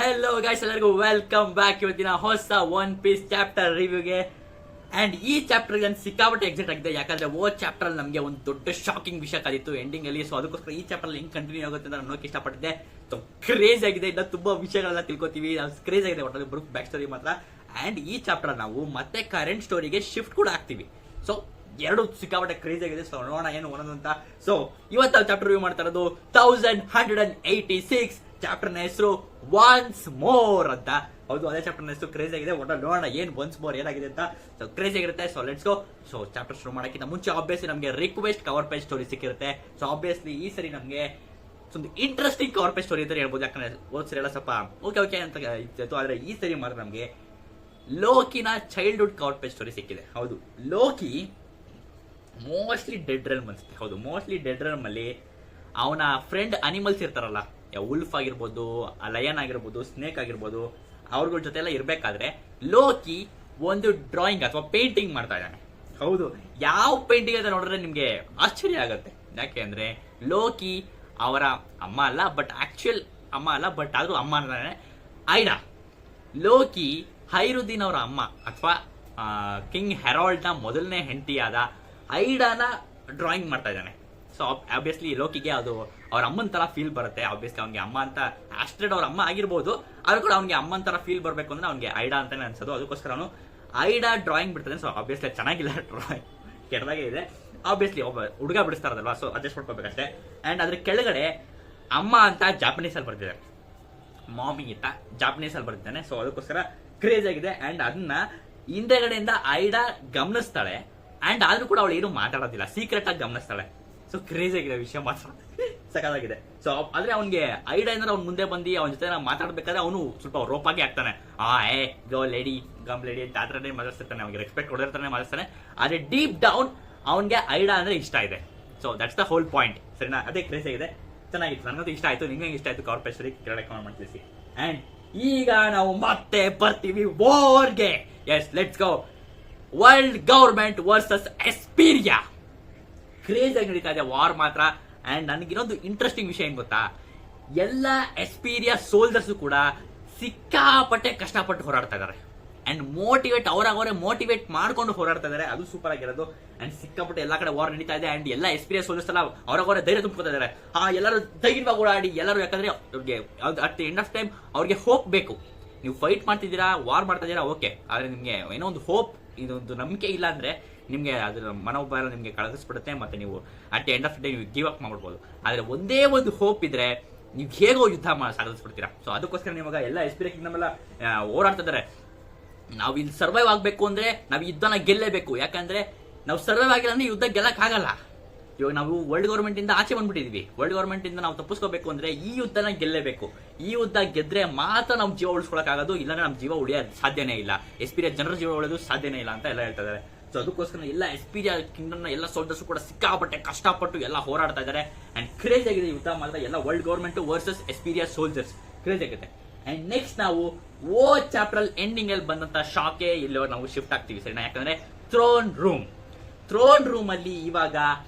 Hello guys, ಎಲ್ಲರಿಗೂ welcome back. ಇವತ್ತಿನ ಹೊಸ ಒನ್ ಪೀಸ್ ಚಾಪ್ಟರ್ ರಿವ್ಯೂಗೆ. ಅಂಡ್ ಈ ಚಾಪ್ಟರ್ ನಾನು ಸಿಕ್ಕಾಪಟ್ಟೆ ಎಕ್ಸೈಟ್ ಆಗಿದೆ, ಯಾಕಂದ್ರೆ ಓ ಚಾಪ್ಟರ್ ಅಲ್ಲಿ ನಮಗೆ ಒಂದು ದೊಡ್ಡ ಶಾಕಿಂಗ್ ವಿಷಯ ಕಾದಿತ್ತು ಎಂಡಿಂಗ್ ಅಲ್ಲಿ. ಸೊ ಅದಕ್ಕೋಸ್ಕರ ಈ ಚಾಪ್ಟರ್ ಹೆಂಗ್ ಕಂಟಿನ್ಯೂ ಆಗುತ್ತೆ ಅಂತ ನೋಡಕ್ಕೆ ಇಷ್ಟಪಟ್ಟಿದ್ದೆ. ಸೊ ಕ್ರೇಜ್ ಆಗಿದೆ, ಇನ್ನ ತುಂಬಾ ವಿಷಯಗಳನ್ನ ತಿಳ್ಕೊತೀವಿ. ಕ್ರೇಜ್ ಆಗಿದೆ ಒಟ್ಟಲ್ಲಿ ಬ್ರೂಕ್ ಬ್ಯಾಕ್ ಸ್ಟೋರಿ ಮಾತ್ರ. ಅಂಡ್ ಈ ಚಾಪ್ಟರ್ ನಾವು ಮತ್ತೆ ಕರೆಂಟ್ ಸ್ಟೋರಿಗೆ ಶಿಫ್ಟ್ ಕೂಡ ಆಗ್ತೀವಿ. ಸೊ ಎರಡು ಸಿಕ್ಕಾಪಟ್ಟೆ ಕ್ರೇಜ್ ಆಗಿದೆ. ಸೊ ನೋಡೋಣ ಏನು ಅಂತ. ಸೊ ಇವತ್ತು ಚಾಪ್ಟರ್ ರಿವ್ಯೂ ಮಾಡ್ತಾ ಇರೋದು 1186 ಚಾಪ್ಟರ್ ನ ಹೆಸರು ಒನ್ಸ್ ಮೋರ್ ಅಂತ. ಹೌದು, ಅದೇ ಚಾಪ್ಟರ್ ನ ಹೆಸರು ಕ್ರೇಜ್ ಆಗಿದೆ. ಒಟ್ಟ ನೋಡೋಣ ಏನ್ ಒನ್ಸ್ ಮೋರ್ ಏನಾಗಿದೆ ಅಂತ. ಸೊ ಕ್ರೇಜ್ ಆಗಿರುತ್ತೆ. So let's go. So chapter ಶುರು ಮಾಡೋಕ್ಕಿಂತ ಮುಂಚೆ ಆಬ್ವಿಯಸ್ಲಿ ನಮಗೆ ರಿಕ್ವೆಸ್ಟ್ ಕವರ್ ಪೇಜ್ ಸ್ಟೋರಿ ಸಿಕ್ಕಿರುತ್ತೆ. ಸೊ ಆಬ್ವಿಯಸ್ಲಿ ಈ ಸರಿ ನಮಗೆ ಒಂದು ಇಂಟ್ರೆಸ್ಟಿಂಗ್ ಕವರ್ ಪೇಜ್ ಸ್ಟೋರಿ ಅಂತ ಹೇಳ್ಬೋದು. ಯಾಕಂದ್ರೆ ಹೋದ್ ಸರಿ ಎಲ್ಲ ಸ್ವಲ್ಪ ಓಕೆ ಅಂತ ಇತ್ತು, ಆದ್ರೆ ಈ ಸರಿ ಮಾತ್ರ ನಮಗೆ ಲೋಕಿನ ಚೈಲ್ಡ್ಹುಡ್ ಕವರ್ ಪೇಜ್ ಸ್ಟೋರಿ ಸಿಕ್ಕಿದೆ. ಹೌದು, ಲೋಕಿ ಮೋಸ್ಟ್ಲಿ ಡೆಡ್ ರೆಲ್ಮ್ ಅನ್ಸುತ್ತೆ. ಹೌದು, ಮೋಸ್ಟ್ಲಿ ಡೆಡ್ ರೆಲ್ಮ್ ಅಲ್ಲಿ ಅವನ ಫ್ರೆಂಡ್ ಅನಿಮಲ್ಸ್ ಇರ್ತಾರಲ್ಲ, ಉಲ್ಫ್ ಆಗಿರ್ಬೋದು, ಲಯನ್ ಆಗಿರ್ಬೋದು, ಸ್ನೇಕ್ ಆಗಿರ್ಬೋದು, ಅವ್ರಗಳ ಜೊತೆ ಎಲ್ಲ ಇರ್ಬೇಕಾದ್ರೆ ಲೋಕಿ ಒಂದು ಡ್ರಾಯಿಂಗ್ ಅಥವಾ ಪೇಂಟಿಂಗ್ ಮಾಡ್ತಾ ಇದ್ದಾನೆ. ಹೌದು, ಯಾವ ಪೇಂಟಿಂಗ್ ಅಂತ ನೋಡಿದ್ರೆ ನಿಮ್ಗೆ ಆಶ್ಚರ್ಯ ಆಗುತ್ತೆ. ಯಾಕೆ ಅಂದ್ರೆ ಲೋಕಿ ಅವರ ಅಮ್ಮ ಅಲ್ಲ, ಬಟ್ ಆಕ್ಚುಯಲ್ ಅಮ್ಮ ಅಲ್ಲ, ಬಟ್ ಆದ್ರೂ ಅಮ್ಮ ಅಂತಾನೆ ಐಡಾ. ಲೋಕಿ ಹೈರುದ್ದೀನ್ ಅವರ ಅಮ್ಮ ಅಥವಾ ಕಿಂಗ್ ಹೆರಾಲ್ಡ್ ನ ಮೊದಲನೇ ಹೆಂಡತಿಯಾದ ಐಡಾನ ಡ್ರಾಯಿಂಗ್ ಮಾಡ್ತಾ ಇದ್ದಾನೆ. ಸೊ ಆಬ್ವಿಯಸ್ಲಿ ಲೋಕಿಗೆ ಅದು ಅವ್ರ ಅಮ್ಮನ ತರ ಫೀಲ್ ಬರುತ್ತೆ. ಆಬ್ವಿಯಸ್ಲಿ ಅವ್ನಿಗೆ ಅಮ್ಮ ಅಂತ, ಆಸ್ಟ್ರೆಡ್ ಅವ್ರ ಅಮ್ಮ ಆಗಿರ್ಬೋದು, ಆದ್ರೂ ಕೂಡ ಅವ್ನಿಗೆ ಅಮ್ಮನ ತರ ಫೀಲ್ ಬರಬೇಕು ಅಂದ್ರೆ ಅವ್ನಿಗೆ ಐಡಾ ಅಂತಾನೆ ಅನ್ಸೋದು. ಅದಕ್ಕೋಸ್ಕರ ಅವನು ಐಡಾ ಡ್ರಾಯಿಂಗ್ ಬಿಡ್ತಾನೆ. ಸೊ ಆಬ್ವಿಯಸ್ಲಿ ಚೆನ್ನಾಗಿಲ್ಲ ಡ್ರಾಯಿಂಗ್, ಕೆಟ್ಟದಾಗೆ ಇದೆ. ಆಬ್ವಿಯಸ್ಲಿ ಒಬ್ಬ ಹುಡುಗ ಬಿಡಿಸ್ತಾರಲ್ವಾ, ಸೊ ಅಡ್ಜಸ್ಟ್ ಮಾಡ್ಕೋಬೇಕಷ್ಟೇ. ಅಂಡ್ ಅದ್ರ ಕೆಳಗಡೆ ಅಮ್ಮ ಅಂತ ಜಾಪನೀಸ್ ಅಲ್ಲಿ ಬರ್ತಿದ್ದಾರೆ, ಮಾಮಿ ಅಂತ ಜಾಪನೀಸ್ ಅಲ್ಲಿ ಬರ್ತಿದ್ದಾನೆ. ಸೊ ಅದಕ್ಕೋಸ್ಕರ ಕ್ರೇಜ್ ಆಗಿದೆ. ಅಂಡ್ ಅದನ್ನ ಹಿಂದೆಗಡೆಯಿಂದ ಐಡಾ ಗಮನಿಸ್ತಾಳೆ. ಅಂಡ್ ಆದ್ರೂ ಕೂಡ ಅವಳು ಏನು ಮಾತಾಡೋದಿಲ್ಲ, ಸೀಕ್ರೆಟ್ ಆಗಿ ಗಮನಿಸ್ತಾಳೆ. ಸೊ ಕ್ರೇಜ್ ಆಗಿದೆ ವಿಷಯ ಮಾತ್ರ, ಸಕಾಲಾಗಿದೆ. ಸೊ ಆದ್ರೆ ಅವ್ನಿಗೆ ಐಡಾ ಏನಾರ ಅವ್ನ ಮುಂದೆ ಬಂದು ಅವನ ಜೊತೆ ಮಾತಾಡ್ಬೇಕಾದ್ರೆ ಅವನು ಸ್ವಲ್ಪ ರೋಪಾಗಿ ಆಗ್ತಾನೆ. ಗೋ ಲೇಡಿ, ಗಮ್ ಲೇಡಿ ಅಂತ ಆದ್ರೆ ಮಾತಾಡ್ತಿರ್ತಾನೆ, ಅವ್ನಿಗೆ ರೆಸ್ಪೆಕ್ಟ್ ಕೊಡಿರ್ತಾನೆ, ಮಾತಾಡ್ತಾನೆ. ಆದ್ರೆ ಡೀಪ್ ಡೌನ್ ಅವನ್ಗೆ ಐಡಾ ಅಂದ್ರೆ ಇಷ್ಟ ಇದೆ. So that's the whole point. ಸರಿನಾ? ಅದೇ ಕ್ರೇಜ್ ಆಗಿದೆ, ಚೆನ್ನಾಗಿತ್ತು, ನನಗಂತೂ ಇಷ್ಟ ಆಯ್ತು. ನಿಮ್ಗೆ ಇಷ್ಟ ಆಯ್ತು ಕವರ್ ಪೇಜ್ ಕೆಳಗಡೆ ಕಮೆಂಟ್ ಮಾಡಿ ತಿಳಿಸಿ. ಅಂಡ್ ಈಗ ನಾವು ಮತ್ತೆ ಬರ್ತೀವಿ ವಾರ್ಗೆ. Yes, let's go. World government versus ಎಸ್ಪೀರಿಯಾ. ಕ್ರೇಜ್ ಆಗಿ ನಡೀತಾ ಇದೆ ವಾರ್ ಮಾತ್ರ. ಅಂಡ್ ನನಗಿನ್ನೊಂದು ಇಂಟ್ರೆಸ್ಟಿಂಗ್ ವಿಷಯ ಏನ್ ಗೊತ್ತಾ, ಎಲ್ಲ ಎಸ್ಪೀರಿಯಾ ಸೋಲ್ಜರ್ಸ್ ಕೂಡ ಸಿಕ್ಕಾಪಟ್ಟೆ ಕಷ್ಟಪಟ್ಟು ಹೋರಾಡ್ತಾ ಇದಾರೆ. ಅಂಡ್ ಅವರೇ ಮೋಟಿವೇಟ್ ಮಾಡ್ಕೊಂಡು ಹೋರಾಡ್ತಾ ಇದಾರೆ. ಅದು ಸೂಪರ್ ಆಗಿರೋದು. ಅಂಡ್ ಸಿಕ್ಕಾಪಟ್ಟೆ ಎಲ್ಲಾ ಕಡೆ ವಾರ್ ನಡೀತಾ ಇದೆ. ಅಂಡ್ ಎಲ್ಲ ಎಸ್ಪೀರಿಯಾ ಸೋಲ್ಜರ್ಸ್ ಎಲ್ಲ ಅವರವರೇ ಧೈರ್ಯ ತುಂಬ್ಕೊತಾ ಇದಾರೆ. ಎಲ್ಲರೂ ಧೈರ್ಯವಾಗಿ ಓಡಾಡಿ ಎಲ್ಲರೂ, ಯಾಕಂದ್ರೆ ಅವ್ರಿಗೆ at the end of time ಅವ್ರಿಗೆ ಹೋಪ್ ಬೇಕು. ನೀವು ಫೈಟ್ ಮಾಡ್ತಿದ್ದೀರಾ, ವಾರ್ ಮಾಡ್ತಾ ಇದೀರಾ, ಓಕೆ, ಆದ್ರೆ ನಿಮ್ಗೆ ಏನೋ ಒಂದು ಹೋಪ್, ಇದೊಂದು ನಂಬಿಕೆ ಇಲ್ಲ ಅಂದ್ರೆ ನಿಮ್ಗೆ ಅದ್ರ ಮನೋಬಲ ನಿಮ್ಗೆ ಕಳಗಿಸ್ಬಿಡುತ್ತೆ. ಮತ್ತೆ ನೀವು at the end of day ನೀವು ಗಿವ್ ಅಪ್ ಮಾಡ್ಬೋದು. ಆದ್ರೆ ಒಂದೇ ಒಂದು ಹೋಪ್ ಇದ್ರೆ ನೀವು ಹೇಗೋ ಯುದ್ಧ ಸಾಧಿಸ್ಬಿಡ್ತೀರಾ. ಸೊ ಅದಕ್ಕೋಸ್ಕರ ನಿಮಗೆ ಎಲ್ಲ ಎಸ್ಪೀರಿಯಾ ಕಿಂಗ್ಡಮ್ ಎಲ್ಲ ಓಡಾಡ್ತಾ ಇದಾರೆ. ನಾವು ಇಲ್ಲಿ ಸರ್ವೈವ್ ಆಗ್ಬೇಕು ಅಂದ್ರೆ ನಾವು ಯುದ್ಧನ ಗೆಲ್ಲೇಬೇಕು. ಯಾಕಂದ್ರೆ ನಾವು ಸರ್ವೈವ್ ಆಗಿಲ್ಲ ಅಂದ್ರೆ ಯುದ್ಧ ಗೆಲ್ಲಕ್ ಆಗಲ್ಲ. ಇವಾಗ ನಾವು ವರ್ಲ್ಡ್ ಗವರ್ಮೆಂಟ್ ಇಂದ ಆಚೆ ಬಂದ್ಬಿಟ್ಟಿದೀವಿ. ವರ್ಲ್ಡ್ ಗವರ್ಮೆಂಟ್ ಇಂದ ನಾವು ತಪ್ಪಿಸ್ಕೋಬೇಕು ಅಂದ್ರೆ ಈ ಯುದ್ಧನ ಗೆಲ್ಲೇಬೇಕು. ಈ ಯುದ್ಧ ಗೆದ್ರೆ ಮಾತ್ರ ನಾವು ಜೀವ ಉಳಿಸ್ಕೊಳಕ್ ಆಗೋದು, ಇಲ್ಲಾಂದ್ರೆ ನಮ್ಮ ಜೀವ ಉಳಿಯೋದು ಸಾಧ್ಯನೇ ಇಲ್ಲ. ಎಸ್ಪೀರಿಯಾ ಜನರ ಜೀವ ಉಳಿಯೋದು ಸಾಧ್ಯನೇ ಇಲ್ಲ ಅಂತ ಎಲ್ಲ ಹೇಳ್ತಾ ಇದಾರೆ. ಸೊ ಅದಕ್ಕೋಸ್ಕರ ಎಲ್ಲ ಎಸ್ಪೀರಿಯಾ ಕಿಂಗ್ಡಮ್ ನ ಎಲ್ಲ ಸೋಲ್ಜರ್ಸ್ ಕೂಡ ಸಿಕ್ಕಾಪಟ್ಟೆ ಕಷ್ಟಪಟ್ಟು ಎಲ್ಲ ಹೋರಾಡ್ತಾ ಇದಾರೆ. ಅಂಡ್ ಕ್ರೇಜ್ ಆಗಿದೆ ಯುದ್ಧ ಮಾತ್ರ. ಎಲ್ಲ ವರ್ಲ್ಡ್ ಗವರ್ಮೆಂಟ್ ವರ್ಸಸ್ ಎಸ್ಪೀರಿಯಾ ಸೋಲ್ಜರ್ಸ್, ಕ್ರೇಜ್ ಆಗುತ್ತೆ. ಅಂಡ್ ನೆಕ್ಸ್ಟ್ ನಾವು ಓ ಚಾಪ್ಟರ್ ಎಂಡಿಂಗ್ ಅಲ್ಲಿ ಬಂದಂತ ಶಾಕೆ ಇಲ್ಲಿ ನಾವು ಶಿಫ್ಟ್ ಆಗ್ತೀವಿ. ಸರಿನಾ? ಯಾಕಂದ್ರೆ ಥ್ರೋನ್ ರೂಮ್ ಅಲ್ಲಿ ಇವಾಗ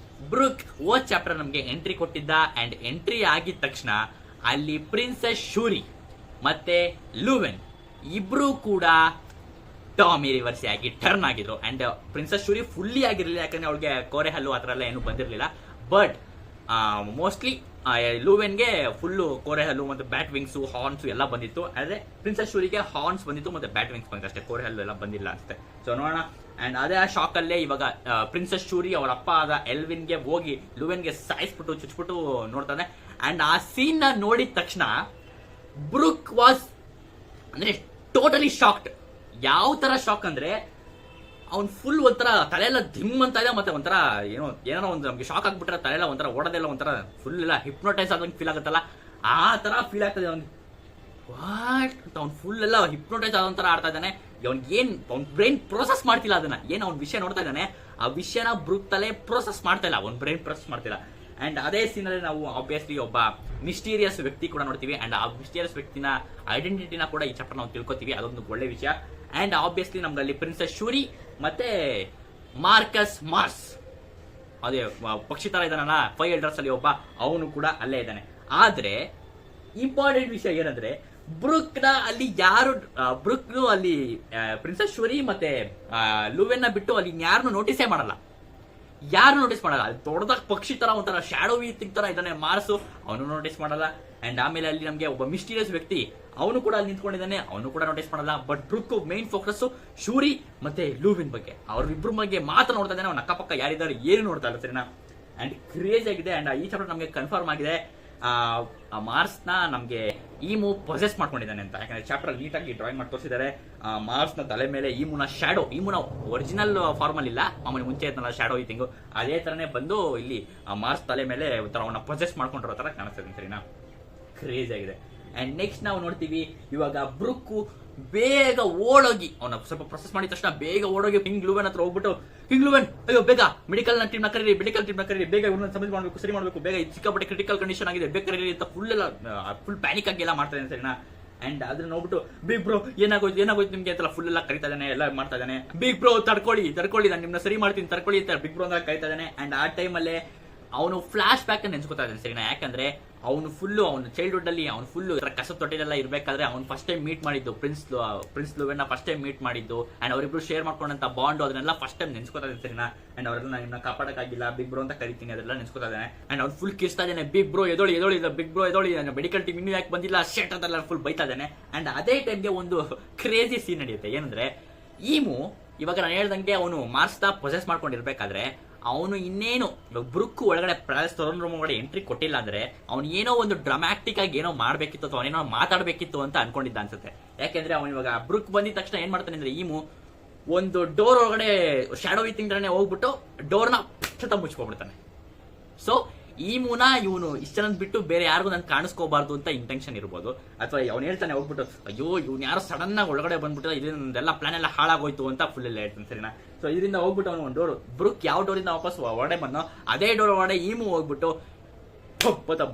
ಬ್ರೂಕ್ ಓ ಚಾಪ್ಟರ್ ನಮ್ಗೆ ಎಂಟ್ರಿ ಕೊಟ್ಟಿದ್ದ. ಅಂಡ್ ಎಂಟ್ರಿ ಆಗಿದ ತಕ್ಷಣ ಅಲ್ಲಿ ಪ್ರಿನ್ಸೆಸ್ ಶೂರಿ ಮತ್ತೆ ಲೂವೆನ್ ಇಬ್ರು ಕೂಡ ಟಾಮಿ ರಿವರ್ಸಿ ಆಗಿ ಟರ್ನ್ ಆಗಿದ್ರು. ಅಂಡ್ ಪ್ರಿನ್ಸೆಸ್ ಶೂರಿ ಫುಲ್ಲಿ ಆಗಿರ್ಲಿಲ್ಲ, ಯಾಕಂದ್ರೆ ಅವಳಿಗೆ ಕೋರೆ ಹಲ್ಲು ಆತರ ಎಲ್ಲ ಏನು ಬಂದಿರಲಿಲ್ಲ. ಬಟ್ ಮೋಸ್ಟ್ಲಿ ಲೂವೆನ್ಗೆ ಫುಲ್ಲು ಕೋರೆ ಹಲ್ಲು ಮತ್ತೆ ಬ್ಯಾಟ್ ವಿಂಗ್ಸ್, ಹಾರ್ನ್ಸ್ ಎಲ್ಲ ಬಂದಿತ್ತು. ಆದ್ರೆ ಪ್ರಿನ್ಸೆಸ್ ಶೂರಿಗೆ ಹಾರ್ನ್ಸ್ ಬಂದಿತ್ತು ಮತ್ತೆ ಬ್ಯಾಟ್ ವಿಂಗ್ಸ್ ಬಂದಿತ್ತು ಅಷ್ಟೇ, ಕೋರೆ ಹಲ್ಲು ಎಲ್ಲ ಬಂದಿಲ್ಲ ಅಷ್ಟೇ. ಸೊ ನೋಡೋಣ. ಅಂಡ್ ಅದೇ ಆ ಶಾಕ್ ಅಲ್ಲೇ ಇವಾಗ ಪ್ರಿನ್ಸೆಸ್ ಶೂರಿ ಅವರ ಅಪ್ಪ ಆದ ಎಲ್ವಿನ್ಗೆ ಹೋಗಿ ಲೂವೆನ್ಗೆ ಸಾಯಿಸ್ಬಿಟ್ಟು ಚುಚ್ಬಿಟ್ಟು ನೋಡ್ತಾನೆ. ಅಂಡ್ ಆ ಸೀನ್ ನ ನೋಡಿದ ತಕ್ಷಣ ಬ್ರೂಕ್ ವಾಸ್ ಅಂದ್ರೆ ಟೋಟಲಿ ಶಾಕ್ಡ್. ಯಾವ ತರ ಶಾಕ್ ಅಂದ್ರೆ ಅವ್ನ್ ಫುಲ್ ಒಂಥರ ತಲೆಯೆಲ್ಲ ಧಿಮ್ ಅಂತ ಇದೆ. ಮತ್ತೆ ಒಂಥರ ಏನೋ ಒಂದು ನಮ್ಗೆ ಶಾಕ್ ಆಗ್ಬಿಟ್ರೆ ತಲೆಯೆಲ್ಲ ಒಂಥರ ಓಡೋದೆಲ್ಲ ಒಂಥರ ಫುಲ್ ಎಲ್ಲ ಹಿಪ್ನೋಟೈಸ್ ಆದಂಗೆ ಫೀಲ್ ಆಗುತ್ತಲ್ಲ, ಆ ತರ ಫೀಲ್ ಆಗ್ತದೆ ಅವ್ನಿಗೆ. ವಾಟ್ ಅಂತ ಅವ್ನು ಫುಲ್ ಎಲ್ಲ ಹಿಪ್ನೋಟೈಸ್ ಆದಂತರ ಆಡ್ತಾ ಇದ್ದಾನೆ. ಅವ್ನ ಬ್ರೈನ್ ಪ್ರೋಸೆಸ್ ಮಾಡ್ತಿಲ್ಲ ಅದನ್ನ. ಏನ್ ಅವ್ನ ವಿಷಯ ನೋಡ್ತಾ ಇದ್ದಾನೆ, ಆ ವಿಷಯನ ಬ್ರೂಕ್ ತಲೆ ಪ್ರೋಸೆಸ್ ಮಾಡ್ತಾ ಇಲ್ಲ, ಅವ್ನ ಬ್ರೈನ್ ಪ್ರೋಸೆಸ್ ಮಾಡ್ತಿಲ್ಲ. ಅಂಡ್ ಅದೇ ಸೀನ್ ಅಲ್ಲಿ ನಾವು ಆಬ್ವಿಯಸ್ಲಿ ಒಬ್ಬ ಮಿಸ್ಟೀರಿಯಸ್ ವ್ಯಕ್ತಿ ಕೂಡ ನೋಡ್ತೀವಿ. ಅಂಡ್ ಆ ಮಿಸ್ಟೀರಿಯಸ್ ವ್ಯಕ್ತಿನ ಐಡೆಂಟಿಟಿನ ಕೂಡ ಈ ಚಾಪ್ಟರ್ ನಾವು ತಿಳ್ಕೊತೀವಿ. ಅದೊಂದು ಒಳ್ಳೆ ವಿಷಯ. ಅಂಡ್ ಆಬ್ವಿಯಸ್ಲಿ ನಮ್ಗಲ್ಲಿ ಪ್ರಿನ್ಸೆಸ್ ಶೂರಿ ಮತ್ತೆ ಮಾರ್ಕಸ್ ಮಾರ್ಸ್, ಅದೇ ಪಕ್ಷಿ ತರ ಇದಾನಲ್ಲ ಫೈವ್ ಎಲ್ಡರ್ಸ್ ಅಲ್ಲಿ ಒಬ್ಬ, ಅವನು ಕೂಡ ಅಲ್ಲೇ ಇದ್ದಾನೆ. ಆದ್ರೆ ಇಂಪಾರ್ಟೆಂಟ್ ವಿಷಯ ಏನಂದ್ರೆ ಬ್ರೂಕ್ ನ ಅಲ್ಲಿ ಯಾರು ಬ್ರೂಕ್ ಅಲ್ಲಿ ಪ್ರಿನ್ಸೆಸ್ ಶೂರಿ ಮತ್ತೆ ಲೂವೆನ್ ನ ಬಿಟ್ಟು ಅಲ್ಲಿ ಯಾರನ್ನು ನೋಟಿಸೇ ಮಾಡಲ್ಲ, ಯಾರು ನೋಟಿಸ್ ಮಾಡಲ್ಲ. ದೊಡ್ಡದಾಗ ಪಕ್ಷಿ ತರ ಒಂಥರ ಶಾಡೋವಿ ಥಿಂಗ್ ತರ ಇದನ್ನೇ ಮಾರ್ಸು, ಅವನು ನೋಟಿಸ್ ಮಾಡಲ್ಲ. ಅಂಡ್ ಆಮೇಲೆ ಅಲ್ಲಿ ನಮಗೆ ಒಬ್ಬ ಮಿಸ್ಟೀರಿಯಸ್ ವ್ಯಕ್ತಿ ಅವನು ಕೂಡ ಅಲ್ಲಿ ನಿಂತ್ಕೊಂಡಿದ್ದಾನೆ, ಅವನು ಕೂಡ ನೋಟಿಸ್ ಮಾಡಲ್ಲ. ಬಟ್ ಬ್ರೂಕ್ ಮೇನ್ ಫೋಕಸ್ ಶೂರಿ ಮತ್ತೆ ಲೂವಿನ್ ಬಗ್ಗೆ, ಅವ್ರಿಬ್ರು ಬಗ್ಗೆ ಮಾತ್ರ ನೋಡ್ತಾ ಇದ್ದಾನೆ, ಅವ್ನ ಅಕ್ಕಪಕ್ಕ ಯಾರಿದ್ದಾರೆ ಏನು ನೋಡ್ತಾ ಇಲ್ಲ ಸರಿನಾ. ಅಂಡ್ ಕ್ರೇಜ್ ಆಗಿದೆ. ಅಂಡ್ ಈ ಚಾಪ್ಟರ್ ನಮಗೆ ಕನ್ಫರ್ಮ್ ಆಗಿದೆ ಮಾರ್ಸ್ ನ ನಮ್ಗೆ ಈಮು ಪೊಸೆಸ್ ಮಾಡ್ಕೊಂಡಿದ್ದಾನೆ ಅಂತ. ಯಾಕಂದ್ರೆ ಚಾಪ್ಟರ್ ನೀಟಾಗಿ ಡ್ರಾಯಿಂಗ್ ಮಾಡಿ ತೋರಿಸಿದ್ದಾರೆ. ಮಾರ್ಸ್ ನ ತಲೆ ಮೇಲೆ ಈಮುನ ಶ್ಯಾಡೋ, ಈಮುನ ಒರಿಜಿನಲ್ ಫಾರ್ಮಲ್ ಇಲ್ಲ, ಮಾಮೂಲಿ ಮುಂಚೆ ಇದ್ನಲ್ಲ ಶ್ಯಾಡೋ ಈ ತಿಂಗು, ಅದೇ ತರನೇ ಬಂದು ಇಲ್ಲಿ ಮಾರ್ಸ್ ತಲೆ ಮೇಲೆ ಒಂಥರ ಅವನ್ನ ಪೊಸೆಸ್ ಮಾಡ್ಕೊಂಡಿರೋ ತರ ಕಾಣಿಸ್ತದೆ ಸರಿನಾ. ಕ್ರೇಜ್ ಆಗಿದೆ. ಅಂಡ್ ನೆಕ್ಸ್ಟ್ ನಾವು ನೋಡ್ತೀವಿ ಇವಾಗ ಬ್ರೂಕ್ ಬೇಗ ಓಡೋಗಿ ಅವನ ಸ್ವಲ್ಪ ಪ್ರೊಸೆಸ್ ಮಾಡಿದ ತಕ್ಷಣ ಬೇಗ ಓಡೋಗಿ ಕಿಂಗ್ ಲೂವೆನ್ ಹತ್ರ ಹೋಗ್ಬಿಟ್ಟು, ಕಿಂಗ್ ಲೂವೆನ್ ಅಯ್ಯೋ ಬೇಗ ಮೆಡಿಕಲ್ ಟೀಮ್ ನ ಕರೀರಿ, ಬೇಗ ಇವ್ರನ್ನ ಸಮಸ್ಯೆ ಮಾಡಬೇಕು, ಸರಿ ಮಾಡಬೇಕು, ಬೇಗ ಸಿಕ್ಕಾಪಟ್ಟೆ ಕ್ರಿಟಿಕಲ್ ಕಂಡೀಷನ್ ಆಗಿದೆ, ಬೇಗ ಕರೀರಿ ಅಂತ ಫುಲ್ ಪ್ಯಾನಿಕ್ ಆಗಿ ಎಲ್ಲ ಮಾಡ್ತಾ ಇದ್ದಾನೆ ಸರಿನಾ. ಅಂಡ್ ಅದನ್ನ ನೋಡ್ಬಿಟ್ಟು ಬಿಗ್ ಬ್ರೋ ಏನಾಗೋಯ್ತು ನಿಮ್ಗೆ ಅಂತೆಲ್ಲ ಫುಲ್ ಎಲ್ಲ ಕರಿತಾ ಇದ್ದಾನೆ, ಎಲ್ಲ ಮಾಡ್ತಾ ಇದ್ದಾನೆ. ಬಿಗ್ ಬ್ರೋ ತಡ್ಕೊಳ್ಳಿ ನಾನು ನಿಮ್ನ ಸರಿ ಮಾಡ್ತೀನಿ ತಡ್ಕೊಳ್ಳಿ ಅಂತ ಬಿಗ್ ಬ್ರೋ ಅಂತ ಕರಿತಾ ಇದ್ದಾನೆ. ಅಂಡ್ ಆ ಟೈಮಲ್ಲೇ ಅವನು ಫ್ಲಾಶ್ ಬ್ಯಾಕ್ ಅನ್ನು ನೆನ್ಸ್ಕೊತಾ ಇದ್ದಾನೆ ಸರಿನಾ. ಯಾಕಂದ್ರೆ ಅವನು ಫುಲ್ಲು ಅವನು ಚೈಲ್ಡ್ಹುಡ್ ಅಲ್ಲಿ ಅವನು ಫುಲ್ಲು ಕಸ ತೊಟ್ಟಿಲೆಲ್ಲ ಇರ್ಬೇಕಾದ್ರೆ ಅವ್ನು ಫಸ್ಟ್ ಟೈಮ್ ಮೀಟ್ ಮಾಡಿದ್ದು ಪ್ರಿನ್ಸ್ ಲೂವೆನ್ ಫಸ್ಟ್ ಟೈಮ್ ಮೀಟ್ ಮಾಡಿದ್ದು. ಅಂಡ್ ಅವರಿಬ್ರು ಶೇರ್ ಮಾಡ್ಕೊಂಡಂತ ಬಾಂಡ್ ಅದನ್ನೆಲ್ಲ ಫಸ್ಟ್ ಟೈಮ್ ನೆನ್ಸ್ಕೊತಾ ಇದ್ದಾನೆ ಸರಿನಾ. ಅಂಡ್ ಅವರೆಲ್ಲ ನಿನ್ನ ಕಾಪಾಡಕ್ಕಾಗಿಲ್ಲ ಬಿಗ್ ಬ್ರೋ ಅಂತ ಕರಿತೀನಿ, ಅದೆಲ್ಲ ನೆನ್ಸ್ಕೊತಾ ಇದ್ದಾನೆ. ಅಂಡ್ ಅವ್ನು ಫುಲ್ ಕಿಸ್ತಾ ಇದ್ದಾನೆ, ಬಿಗ್ ಬ್ರೋ ಎದೋಳಿ ಬಿಗ್ ಬ್ರೋ ಎದೋಳಿ, ಮೆಡಿಕಲ್ ಟೀಮ್ ಇನ್ನೂ ಯಾಕೆ ಬಂದಿಲ್ಲ ಶೇಟ್ ಅಂತೆಲ್ಲ ಫುಲ್ ಬೈತಾ ಇದ್ದಾನೆ. ಅಂಡ್ ಅದೇ ಟೈಮ್ಗೆ ಒಂದು ಕ್ರೇಜಿ ಸೀನ್ ನಡೆಯುತ್ತೆ. ಏನಂದ್ರೆ ಈಮು ಇವಾಗ ನಾನು ಹೇಳ್ದಂಗೆ ಅವನು ಮಾರ್ಸ್ ನ ಪೊಸೆಸ್ ಮಾಡ್ಕೊಂಡಿರ್ಬೇಕಾದ್ರೆ ಅವನು ಇನ್ನೇನು ಬ್ರೂಕ್ ಒಳಗಡೆ ಪ್ಯಾಲೇಸ್ ಥ್ರೋನ್ ರೂಮ್ ಒಳಗಡೆ ಎಂಟ್ರಿ ಕೊಟ್ಟಿಲ್ಲ ಅಂದ್ರೆ ಅವ್ನು ಏನೋ ಒಂದು ಡ್ರಾಮ್ಯಾಟಿಕ್ ಆಗಿ ಏನೋ ಮಾಡ್ಬೇಕಿತ್ತು ಅಥವಾ ಅವನೇನೋ ಮಾತಾಡ್ಬೇಕಿತ್ತು ಅಂತ ಅನ್ಕೊಂಡಿದ್ದ ಅನ್ಸುತ್ತೆ. ಯಾಕೆಂದ್ರೆ ಅವನು ಇವಾಗ ಬ್ರೂಕ್ ಬಂದಿದ ತಕ್ಷಣ ಏನ್ ಮಾಡ್ತಾನೆ ಅಂದ್ರೆ ಈಮು ಒಂದು ಡೋರ್ ಒಳಗಡೆ ಶಾಡೋ ತಿಂಗಳೇ ಹೋಗ್ಬಿಟ್ಟು ಡೋರ್ನ ಮುಚ್ಕೊಂಡ್ಬಿಡ್ತಾನೆ. ಸೊ ಈಮುನ ಇವನು ಇಷ್ಟ ಜನ ಬಿಟ್ಟು ಬೇರೆ ಯಾರಿಗೂ ನನ್ ಕಾಣಿಸ್ಕೋಬಾರ್ದು ಅಂತ ಇಂಟೆನ್ಷನ್ ಇರ್ಬೋದು, ಅಥವಾ ಅವ್ನು ಹೇಳ್ತಾನೆ ಹೋಗ್ಬಿಟ್ಟು ಅಯ್ಯೋ ಇವ್ನು ಯಾರೋ ಸಡನ್ ಆಗಿ ಒಳಗಡೆ ಬಂದ್ಬಿಟ್ಟು ಇದೆಲ್ಲ ಪ್ಲಾನ್ ಎಲ್ಲ ಹಾಳಾಗೋಯ್ತು ಅಂತ ಫುಲ್ ಎಲ್ಲ ಹೇಳ್ತಾನೆ ಸರಿನಾ. ಸೊ ಇದರಿಂದ ಹೋಗ್ಬಿಟ್ಟು ಅವನು ಒಂದು ಡೋರ್ ಬ್ರೂಕ್ ಯಾವ ಡೋರಿಂದ ವಾಪಸ್ ಹೊರಡೆ ಬಂದೋ ಅದೇ ಡೋರ್ ಒಳಗಡೆ ಈಮು ಹೋಗ್ಬಿಟ್ಟು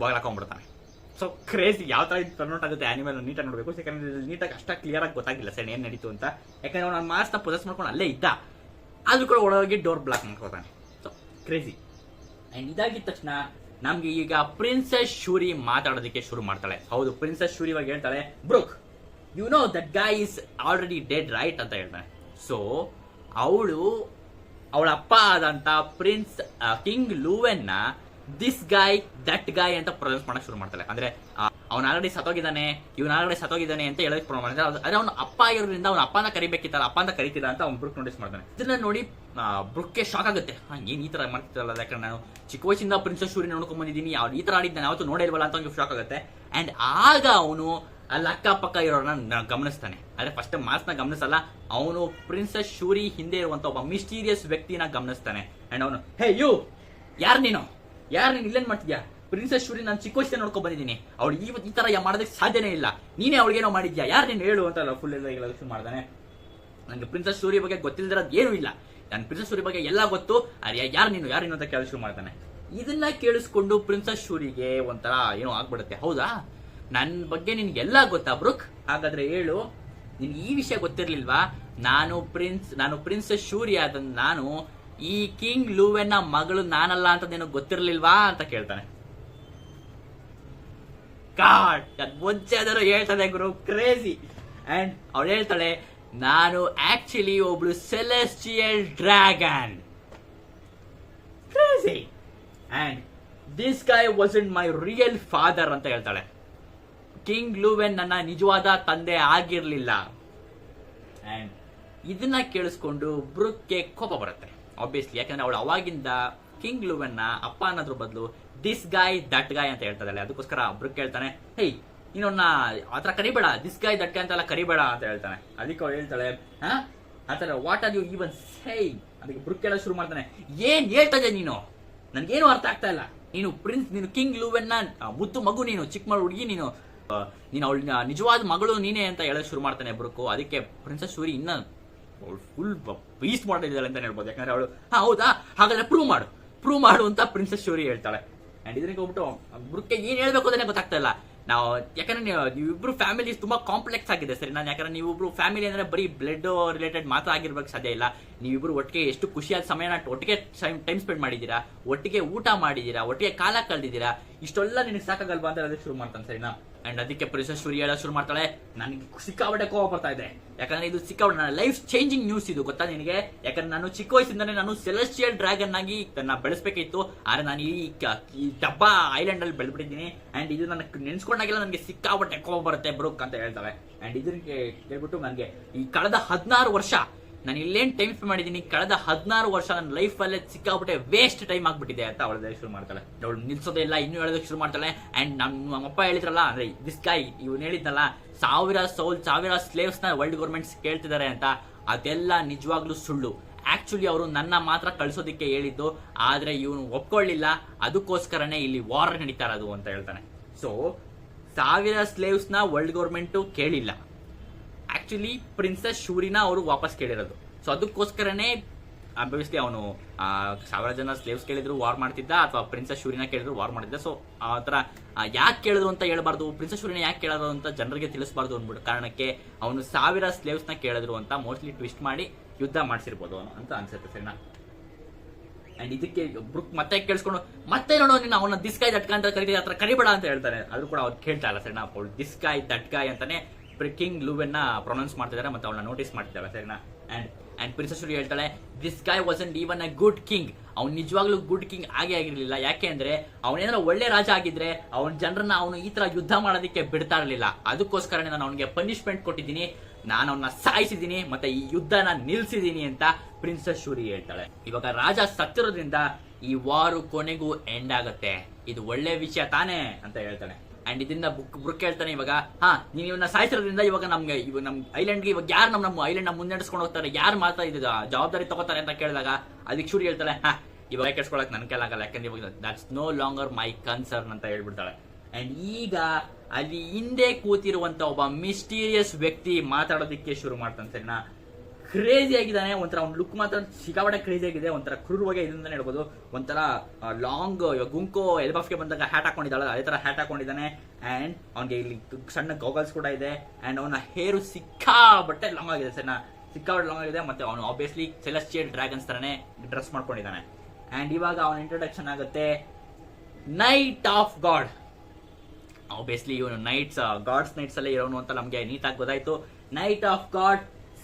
ಬಾಗಿಲು ಹಾಕೊಂಡ್ಬಿಡ್ತಾನೆ. ಸೊ ಕ್ರೇಜಿ ಯಾವ ತರ ಟರ್ನ್ಔಟ್ ಆಗುತ್ತೆ ಆನಿಮಲ್ ನೀಟಾಗಿ ನೋಡಬೇಕು. ಯಾಕಂದ್ರೆ ನೀಟಾಗಿ ಅಷ್ಟ ಕ್ಲಿಯರ್ ಆಗಿ ಗೊತ್ತಾಗಿಲ್ಲ ಸರ್ ಏನ್ ನಡೀತು ಅಂತ. ಯಾಕಂದ್ರೆ ಅವ್ನು ಮಾಸ್ನ ಪೊಸೆಸ್ ಮಾಡ್ಕೊಂಡು ಅಲ್ಲೇ ಇದ್ದ, ಆದ್ರೂ ಕೂಡ ಒಳಗೆ ಡೋರ್ ಬ್ಲಾಕ್ ಮಾಡ್ಕೊತಾನೆ. So crazy. ಅಂಡ್ ಇದಾಗಿದ ತಕ್ಷಣ ನಮ್ಗೆ ಈಗ ಪ್ರಿನ್ಸೆಸ್ ಶೂರಿ ಮಾತಾಡೋದಕ್ಕೆ ಶುರು ಮಾಡ್ತಾಳೆ. ಹೌದು, ಪ್ರಿನ್ಸೆಸ್ ಶೂರಿ ಇವಾಗ ಹೇಳ್ತಾಳೆ, Brook you know that guy is already dead right ಅಂತ ಹೇಳ್ತಾನೆ. ಸೊ ಅವಳ ಅಪ್ಪ ಆದಂತ ಪ್ರಿನ್ಸ್ ಕಿಂಗ್ ಲೂವೆನ್ ನ ದಿಸ್ ಗಾಯ್ ದಟ್ ಗಾಯ್ ಅಂತ ಪ್ರೊನೌನ್ಸ್ ಮಾಡಕ್ ಶುರು ಮಾಡ್ತಾಳೆ. ಅಂದ್ರೆ ಅವ್ನ ಆಲ್ರೆಡಿ ಸತ್ತೋಗಿದ್ದಾನೆ, ಇವನ್ ಆಲ್ರೆಡಿ ಸತ್ತೋಗಿದ್ದಾನೆ ಅಂತ ಹೇಳಕ್ ಪ್ರೊನೌನ್ಸ್ ಮಾಡ್ತಾರೆ. ಅದೇ ಅವ್ನ ಅಪ್ಪ ಆಗಿರೋದ್ರಿಂದ ಅವ್ನ ಅಪ್ಪನ ಕರಿಬೇಕಿತ್ತಲ್ಲ, ಅಪ್ಪ ಅಂತ ಕರಿತಿಲ್ಲ ಅಂತ ಅವ್ನು ಬ್ರೂಕ್ ನೋಟಿಸ್ ಮಾಡ್ತಾನೆ. ಇದನ್ನ ನೋಡಿ ಬ್ರೂಕ್ಗೆ ಶಾಕ್ ಆಗುತ್ತೆ, ಏನ್ ಈ ತರ ಮಾಡ್ತಿರಲ್ಲ, ಯಾಕಂದ್ರೆ ನಾನು ಚಿಕ್ಕ ವಯಸ್ಸಿಂದ ಪ್ರಿನ್ಸೆಸ್ ಶೂರಿ ನೋಡ್ಕೊಂಡ್ ಬಂದಿದ್ದೀನಿ, ಈ ತರ ಆಡಿದ್ದು ನಾನು ಯಾವತ್ತೂ ನೋಡಿಲ್ವಲ್ಲ ಅಂತ ಅವ್ನಿಗೆ ಶಾಕ್ ಆಗುತ್ತೆ. ಅಂಡ್ ಆಗ ಅವನು ಅಲ್ಲಿ ಅಕ್ಕಪಕ್ಕ ಇರೋರನ್ನ ಗಮನಿಸ್ತಾನೆ. ಆದ್ರೆ ಫಸ್ಟ್ ಮಾಸ್ನ ಗಮನಿಸಲ್ಲ, ಅವನು ಪ್ರಿನ್ಸೆಸ್ ಶೂರಿ ಹಿಂದೆ ಇರುವಂತ ಒಬ್ಬ ಮಿಸ್ಟೀರಿಯಸ್ ವ್ಯಕ್ತಿನ ಗಮನಿಸ್ತಾನೆ. ಅಂಡ್ ಅವನು ಹೇ ಯು ಯಾರು ನೀನು ಇಲ್ಲೇನ್ ಮಾಡ್ತಿದ್ಯಾ, ಪ್ರಿನ್ಸೆಸ್ ಶೂರಿ ನಾನು ಚಿಕ್ಕ ವಯಸ್ಸಿನ ನೋಡ್ಕೊಂಡ್ ಬಂದಿದ್ದೀನಿ, ಅವಳು ಈ ತರ ಮಾಡೋದಕ್ಕೆ ಸಾಧ್ಯನೇ ಇಲ್ಲ, ನೀನೇ ಅವಳಿಗೇನೋ ಮಾಡಿದ್ಯಾ, ಯಾರು ನೀನು ಹೇಳು ಅಂತ ಫುಲ್ ಎಲ್ಲ ಶುರು ಮಾಡ್ತಾನೆ. ನನಗೆ ಪ್ರಿನ್ಸೆಸ್ ಶೂರಿ ಬಗ್ಗೆ ಗೊತ್ತಿಲ್ಲದಿರೋದು ಏನೂ ಇಲ್ಲ, ನಾನು ಪ್ರಿನ್ಸೆಸ್ ಶೂರಿ ಬಗ್ಗೆ ಎಲ್ಲ ಗೊತ್ತು, ಯಾರು ನೀನು ಅಂತ ಕೇಳ ಶುರು ಮಾಡ್ತಾನೆ. ಇದನ್ನ ಕೇಳಿಸ್ಕೊಂಡು ಪ್ರಿನ್ಸೆಸ್ ಶೂರಿಗೆ ಒಂಥರ ಏನೋ ಆಗ್ಬಿಡುತ್ತೆ. ಹೌದಾ, ನನ್ನ ಬಗ್ಗೆ ನಿನ್ಗೆಲ್ಲ ಗೊತ್ತಾ ಬ್ರೂಕ್, ಹಾಗಾದ್ರೆ ಹೇಳು, ನಿನ್ಗೆ ಈ ವಿಷಯ ಗೊತ್ತಿರ್ಲಿಲ್ವಾ, ನಾನು ಪ್ರಿನ್ಸೆಸ್ ಶೂರಿ ಆದ ನಾನು ಈ ಕಿಂಗ್ ಲೂವೆನ್ ನ ಮಗಳು ನಾನಲ್ಲ ಅಂತ ನಿನಗೆ ಗೊತ್ತಿರ್ಲಿಲ್ವಾ ಅಂತ ಕೇಳ್ತಾನೆ. ಮುಂಚೆ ಆದರೂ ಹೇಳ್ತಾನೆ ಗುರು, ಕ್ರೇಜಿ. ಅಂಡ್ ಅವಳು ಹೇಳ್ತಾಳೆ, ನಾನು ಆಕ್ಚುಲಿ ಒಬ್ಳು celestial dragon. Crazy. And this guy wasn't my real father ಅಂತ ಹೇಳ್ತಾಳೆ. ಕಿಂಗ್ ಲೂವೆನ್ ನನ್ನ ನಿಜವಾದ ತಂದೆ ಆಗಿರ್ಲಿಲ್ಲ. ಅಂಡ್ ಇದನ್ನ ಕೇಳಿಸ್ಕೊಂಡು ಬ್ರೂಕ್ಗೆ ಕೋಪ ಬರುತ್ತೆ ಆಬ್ವಿಯಸ್ಲಿ, ಯಾಕಂದ್ರೆ ಅವಳು ಅವಾಗಿಂದ ಕಿಂಗ್ ಲೂವೆನ್ ನ ಅಪ್ಪ ಅನ್ನೋದ್ರ ಬದಲು ದಿಸ್ ಗಾಯ್ ದಟ್ ಗಾಯ್ ಅಂತ ಹೇಳ್ತಾಳೆ. ಅದಕ್ಕೋಸ್ಕರ ಬ್ರೂಕ್ ಹೇಳ್ತಾನೆ, ಹೇ ನೀನೊನ್ನ ಆತರ ಕರಿಬೇಡ, ದಿಸ್ ಗಾಯ್ ದಟ್ ಗಾಯ್ ಅಂತೆಲ್ಲ ಕರಿಬೇಡ ಅಂತ ಹೇಳ್ತಾನೆ. ಅದಕ್ಕೆ ಅವಳು ಹೇಳ್ತಾಳೆ, ಆತರ what are you even saying. ಅದಕ್ಕೆ ಬ್ರೂಕ್ ಹೇಳೋಕೆ ಶುರು ಮಾಡ್ತಾನೆ, ಏನ್ ಹೇಳ್ತಾ ಇದ್ದೆ ನೀನು, ನನ್ಗೇನು ಅರ್ಥ ಆಗ್ತಾ ಇಲ್ಲ, ನೀನು ಕಿಂಗ್ ಲೂವೆನ್ ನ ಮುದ್ದು ಮಗು, ನೀನು ಚಿಕ್ಕ ಮಗಳು ಹುಡುಗಿ, ನೀನು ಅವಳ ನಿಜವಾದ ಮಗಳು ನೀನೇ ಅಂತ ಹೇಳೋಕೆ ಶುರು ಮಾಡ್ತಾನೆ ಬ್ರೂಕ್. ಅದಕ್ಕೆ ಪ್ರಿನ್ಸೆಸ್ ಶೂರಿ ಇನ್ನ ಫುಲ್ ಬೀಸ್ಟ್ ಮಾಡಿದ್ದಾಳೆ ಅಂತ ಹೇಳ್ಬೋದು. ಯಾಕಂದ್ರೆ ಅವಳು ಹೌದಾ ಹಾಗಾದ್ರೆ ಪ್ರೂವ್ ಮಾಡು ಅಂತ ಪ್ರಿನ್ಸೆಸ್ ಶೂರಿ ಹೇಳ್ತಾಳೆ. ಅಂಡ್ ಇದಕ್ಕೆ ಹೋಗ್ಬಿಟ್ಟು ಬ್ರೂಕ್ಗೆ ಏನ್ ಹೇಳ್ಬೇಕು ಅದನ್ನೇ ಗೊತ್ತಾಗ್ತಾ ಇಲ್ಲ. ನಾವು ಯಾಕಂದ್ರೆ ನೀವಿಬ್ರು ಫ್ಯಾಮಿಲಿ ತುಂಬಾ ಕಾಂಪ್ಲೆಕ್ಸ್ ಆಗಿದೆ ಸರಿ. ನಾನು ಯಾಕಂದ್ರೆ ನೀವಿಬ್ರು ಫ್ಯಾಮಿಲಿ ಅಂದ್ರೆ ಬರೀ ಬ್ಲಡ್ ರಿಲೇಟೆಡ್ ಮಾತ್ರ ಆಗಿರ್ಬೇಕು ಸಾಧ್ಯ ಇಲ್ಲ. ನೀವಿಬ್ರು ಒಟ್ಟಿಗೆ ಎಷ್ಟು ಖುಷಿಯಾದ ಸಮಯನ ಒಟ್ಟಿಗೆ ಟೈಮ್ ಸ್ಪೆಂಡ್ ಮಾಡಿದೀರಾ, ಒಟ್ಟಿಗೆ ಊಟ ಮಾಡಿದೀರಾ, ಒಟ್ಟಿಗೆ ಕಾಲ ಕಳೆದಿದ್ದೀರಾ, ಇಷ್ಟೆಲ್ಲ ನಿನಗೆ ಸಾಕಾಗಲ್ವಾ ಅಂತ ಅದಕ್ಕೆ ಶುರು ಮಾಡ್ತಾನೆ ಸರಿನಾ. ಅಂಡ್ ಅದಕ್ಕೆ ಪ್ರಿನ್ಸೆಸ್ ಶೂರಿ ಹೇಳಕ್ ಶುರು ಮಾಡ್ತಾಳೆ, ನನಗೆ ಸಿಕ್ಕಾಪಟ್ಟೆ ಕೋಪ ಬರ್ತಾ ಇದೆ, ಯಾಕಂದ್ರೆ ಇದು ಸಿಕ್ಕಾಪಟ್ಟೆ ನನ್ನ ಲೈಫ್ ಚೇಂಜಿಂಗ್ ನ್ಯೂಸ್ ಇದು, ಗೊತ್ತಾ ನಿನಗೆ? ಯಾಕಂದ್ರೆ ನಾನು ಚಿಕ್ಕ ವಯಸ್ಸಿಂದಾನೆ ನಾನು ಸೆಲೆಸ್ಟಿಯಲ್ ಡ್ರ್ಯಾಗನ್ ಆಗಿ ನನ್ನ ಬೆಳೆಸಬೇಕಿತ್ತು, ಆದ್ರೆ ನಾನು ಈ ಡಬ್ಬಾ ಐಲ್ಯಾಂಡ್ ಅಲ್ಲಿ ಬೆಳೆದ್ಬಿಟ್ಟಿದ್ದೀನಿ. ಅಂಡ್ ಇದು ನನಗೆ ನೆನ್ಸ್ಕೊಂಡಾಗೆಲ್ಲ ನನಗೆ ಸಿಕ್ಕಾಪಟ್ಟೆ ಕೋಪ ಬರುತ್ತೆ ಬ್ರೂಕ್ ಅಂತ ಹೇಳ್ತಾಳೆ. ಅಂಡ್ ಇದನ್ನ ಕೇಳ್ಬಿಟ್ಟು ನನಗೆ ಈ ಕಳೆದ 16 ವರ್ಷ ನಾನು ಇಲ್ಲೇನ್ ಟೈಮ್ ಸ್ಪೆಂಡ್ ಮಾಡಿದ್ದೀನಿ, ಕಳೆದ 16 ವರ್ಷ ನನ್ನ ಲೈಫ್ ಅಲ್ಲೇ ಸಿಕ್ಕಾಬಿಟ್ಟೆ ವೇಸ್ಟ್ ಟೈಮ್ ಆಗ್ಬಿಟ್ಟಿದೆ ಅಂತ ಅವಳು ಶುರು ಮಾಡ್ತಾಳೆ. ಅವಳು ನಿಲ್ಸೋದೇ ಇಲ್ಲ, ಇನ್ನೂ ಹೇಳೋದಕ್ಕೆ ಶುರು ಮಾಡ್ತಾಳೆ. ಅಂಡ್ ನಮ್ಮಪ್ಪ ಹೇಳಿದ್ರಲ್ಲ, ಅಂದ್ರೆ ದಿಸ್ ಗಾಯ್ ಇವನು ಹೇಳಿದ್ನಲ್ಲ, 1000 ಸ್ಲೇವ್ಸ್ ನ ವರ್ಲ್ಡ್ ಗೌರ್ಮೆಂಟ್ಸ್ ಕೇಳ್ತಿದ್ದಾರೆ ಅಂತ, ಅದೆಲ್ಲ ನಿಜವಾಗ್ಲೂ ಸುಳ್ಳು. ಆಕ್ಚುಲಿ ಅವರು ನನ್ನ ಮಾತ್ರ ಕಳ್ಸೋದಿಕ್ಕೆ ಹೇಳಿದ್ದು, ಆದ್ರೆ ಇವನು ಒಪ್ಕೊಳ್ಳಿಲ್ಲ, ಅದಕ್ಕೋಸ್ಕರನೇ ಇಲ್ಲಿ ವಾರ್ ನಡೀತಾ ಇರೋದು ಅಂತ ಹೇಳ್ತಾನೆ. ಸೊ 1000 ಸ್ಲೇವ್ಸ್ ನ ವರ್ಲ್ಡ್ ಗೌರ್ಮೆಂಟ್ ಕೇಳಿಲ್ಲ, ಆಕ್ಚುಲಿ ಪ್ರಿನ್ಸೆಸ್ ಶೂರಿನ ಅವರು ವಾಪಸ್ ಕೇಳಿರೋದು. ಸೊ ಅದಕ್ಕೋಸ್ಕರನೇ ಆಬ್ವಿಯಸ್ಲಿ ಅವನು 1000 ಜನ ಸ್ಲೇವ್ಸ್ ಕೇಳಿದ್ರು ವಾರ್ ಮಾಡ್ತಿದ್ದ, ಅಥವಾ ಪ್ರಿನ್ಸೆಸ್ ಶೂರಿನ ಕೇಳಿದ್ರು ವಾರ್ ಮಾಡ್ತಿದ್ದ. ಸೊ ಆ ತರ ಯಾಕೆ ಕೇಳಿದ್ರು ಅಂತ ಹೇಳ್ಬಾರ್ದು, ಪ್ರಿನ್ಸೆಸ್ ಶೂರಿನ ಯಾಕೆ ಕೇಳೋದು ಅಂತ ಜನರಿಗೆ ತಿಳಿಸಬಾರ್ದು ಅಂದ್ಬಿಟ್ಟು ಕಾರಣಕ್ಕೆ ಅವನು 1000 ಸ್ಲೇವ್ಸ್ ನ ಕೇಳಿದ್ರು ಅಂತ ಮೋಸ್ಟ್ಲಿ ಟ್ವಿಸ್ಟ್ ಮಾಡಿ ಯುದ್ಧ ಮಾಡಿಸಿರ್ಬೋದು ಅಂತ ಅನ್ಸುತ್ತೆ, ಸರಿನಾ? ಅಂಡ್ ಇದಕ್ಕೆ ಬ್ರೂಕ್ ಮತ್ತೆ ಕೇಳಿಸ್ಕೊಂಡು ಮತ್ತೆ ನೋಡೋ ನೀನು ಅವನ ದಿಸ್ಕಾಯ್ ದಟ್ಕಾಯ್ ಅಂತ ಕರೀತಿದ್ದ, ಹತ್ರ ಕರಿಬೇಡ ಅಂತ ಹೇಳ್ತಾರೆ. ಅದು ಕೂಡ ಅವ್ರು ಕೇಳ್ತಾ ಇಲ್ಲ, ಸರಿನಾ? ಅವಳು ದಿಸ್ಕಾಯ್ ದಟ್ಕಾಯ್ ಅಂತಾನೆ ಕಿಂಗ್ ಲೂವೆನ್ ಪ್ರೊನೌನ್ಸ್ ಮಾಡ್ತಿದ್ದಾರೆ, ಮತ್ತೆ ಅವಳನ್ನ ನೋಟಿಸ್ ಮಾಡ್ತಿದ್ದಾರೆ, ಸರಿನಾ? ಅಂಡ್ ಪ್ರಿನ್ಸೆಸ್ ಶೂರಿ ಹೇಳ್ತಾಳೆ, this guy wasn't even a good king. ಅವ್ನು ನಿಜವಾಗ್ಲೂ ಗುಡ್ ಕಿಂಗ್ ಆಗೇ ಆಗಿರ್ಲಿಲ್ಲ, ಯಾಕೆ ಅಂದ್ರೆ ಅವನೇನಾರ ಒಳ್ಳೆ ರಾಜ ಆಗಿದ್ರೆ ಅವನ ಜನರನ್ನ ಅವನು ಈ ತರ ಯುದ್ಧ ಮಾಡೋದಕ್ಕೆ ಬಿಡ್ತಾ ಇರಲಿಲ್ಲ. ಅದಕ್ಕೋಸ್ಕರನೇ ನಾನು ಅವನಿಗೆ ಪನಿಷ್ಮೆಂಟ್ ಕೊಟ್ಟಿದ್ದೀನಿ, ನಾನು ಅವನ್ನ ಸಾಯಿಸಿದ್ದೀನಿ, ಮತ್ತೆ ಈ ಯುದ್ಧನ ನಿಲ್ಸಿದ್ದೀನಿ ಅಂತ ಪ್ರಿನ್ಸೆಸ್ ಶೂರಿ ಹೇಳ್ತಾಳೆ. ಇವಾಗ ರಾಜ ಸತ್ತಿರೋದ್ರಿಂದ ಈ ವಾರು ಕೊನೆಗೂ ಎಂಡ್ ಆಗುತ್ತೆ, ಇದು ಒಳ್ಳೆ ವಿಷಯ ತಾನೇ ಅಂತ ಹೇಳ್ತಾನೆ. ಅಂಡ್ ಇದನ್ನ ಬ್ರೂಕ್ ಹೇಳ್ತಾನೆ, ಇವಾಗ ನೀವು ಇವನ್ನ ಸಾಯಿಸಿರೋದ್ರಿಂದ ಇವಾಗ ನಮ್ ಐಲ್ಯಾಂಡ್ಗೆ ಇವಾಗ ಯಾರು ನಮ್ಮ ಐಲ್ಯಾಂಡ್ ಮುನ್ನಡೆಸ್ಕೊಂಡು ಹೋಗ್ತಾರೆ, ಯಾರು ಮಾತ್ರ ಇದು ಜವಾಬ್ದಾರಿ ತಗೋತಾರೆ ಅಂತ ಕೇಳಿದಾಗ ಅದಕ್ಕೆ ಶೂರಿ ಹೇಳ್ತಾಳೆ, ಇವಾಗ ಕೆಡ್ಸ್ಕೊಳಕ್ ನನ್ ಕೈಲಾಗಲ್ಲ, ಯಾಕಂದ್ರೆ ಇವಾಗ that's no longer my concern ಅಂತ ಹೇಳ್ಬಿಡ್ತಾಳೆ. ಅಂಡ್ ಈಗ ಅಲ್ಲಿ ಹಿಂದೆ ಕೂತಿರುವಂತ ಒಬ್ಬ ಮಿಸ್ಟೀರಿಯಸ್ ವ್ಯಕ್ತಿ ಮಾತಾಡೋದಿಕ್ಕೆ ಶುರು ಮಾಡ್ತಾನೆ, ಸರಿನಾ? ಕ್ರೇಜಿ ಆಗಿದ್ದಾನೆ, ಒಂಥರ ಅವ್ನ ಲುಕ್ ಮಾತ್ರ ಸಿಕ್ಕಾಪಟ್ಟೆ ಕ್ರೇಜಿ ಆಗಿದೆ, ಒಂಥರ ಕ್ರೂರವಾಗಿ ಇದನ್ನ ಹೇಳ್ಬೋದು. ಒಂಥರ ಲಾಂಗ್ ಗುಂಕೋ ಎಲ್ಬಾಫ್ಗೆ ಬಂದಾಗ ಹ್ಯಾಟ್ ಹಾಕೊಂಡಿದ್ದಾಳೆ, ಅದೇ ತರ ಹ್ಯಾಟ್ ಹಾಕೊಂಡಿದ್ದಾನೆ. ಅಂಡ್ ಅವ್ನಿಗೆ ಇಲ್ಲಿ ಸಣ್ಣ ಗಾಗಲ್ಸ್ ಕೂಡ ಇದೆ. ಅಂಡ್ ಅವನ ಹೇರು ಸಿಕ್ಕಾಬಟ್ಟೆ ಲಾಂಗ್ ಆಗಿದೆ, ಸರಿನಾ? ಸಿಕ್ಕಾಬಟ್ಟೆ ಲಾಂಗ್ ಆಗಿದೆ. ಮತ್ತೆ ಅವನು ಆಬ್ವಿಯಸ್ಲಿ ಸೆಲೆಸ್ಟಿಯಲ್ ಡ್ರ್ಯಾಗನ್ಸ್ ತರನೇ ಡ್ರೆಸ್ ಮಾಡ್ಕೊಂಡಿದ್ದಾನೆ. ಅಂಡ್ ಇವಾಗ ಅವನ ಇಂಟ್ರೊಡಕ್ಷನ್ ಆಗುತ್ತೆ, ನೈಟ್ ಆಫ್ ಗಾಡ್. ಆಬ್ವಿಯಸ್ಲಿ ಇವನು ಗಾಡ್ಸ್ ನೈಟ್ಸ್ ಅಲ್ಲೇ ಇರೋನು ಅಂತ ನಮ್ಗೆ ನೀಟಾಗಿ ಗೊತ್ತಾಯ್ತು. ನೈಟ್ ಆಫ್ ಗಾಡ್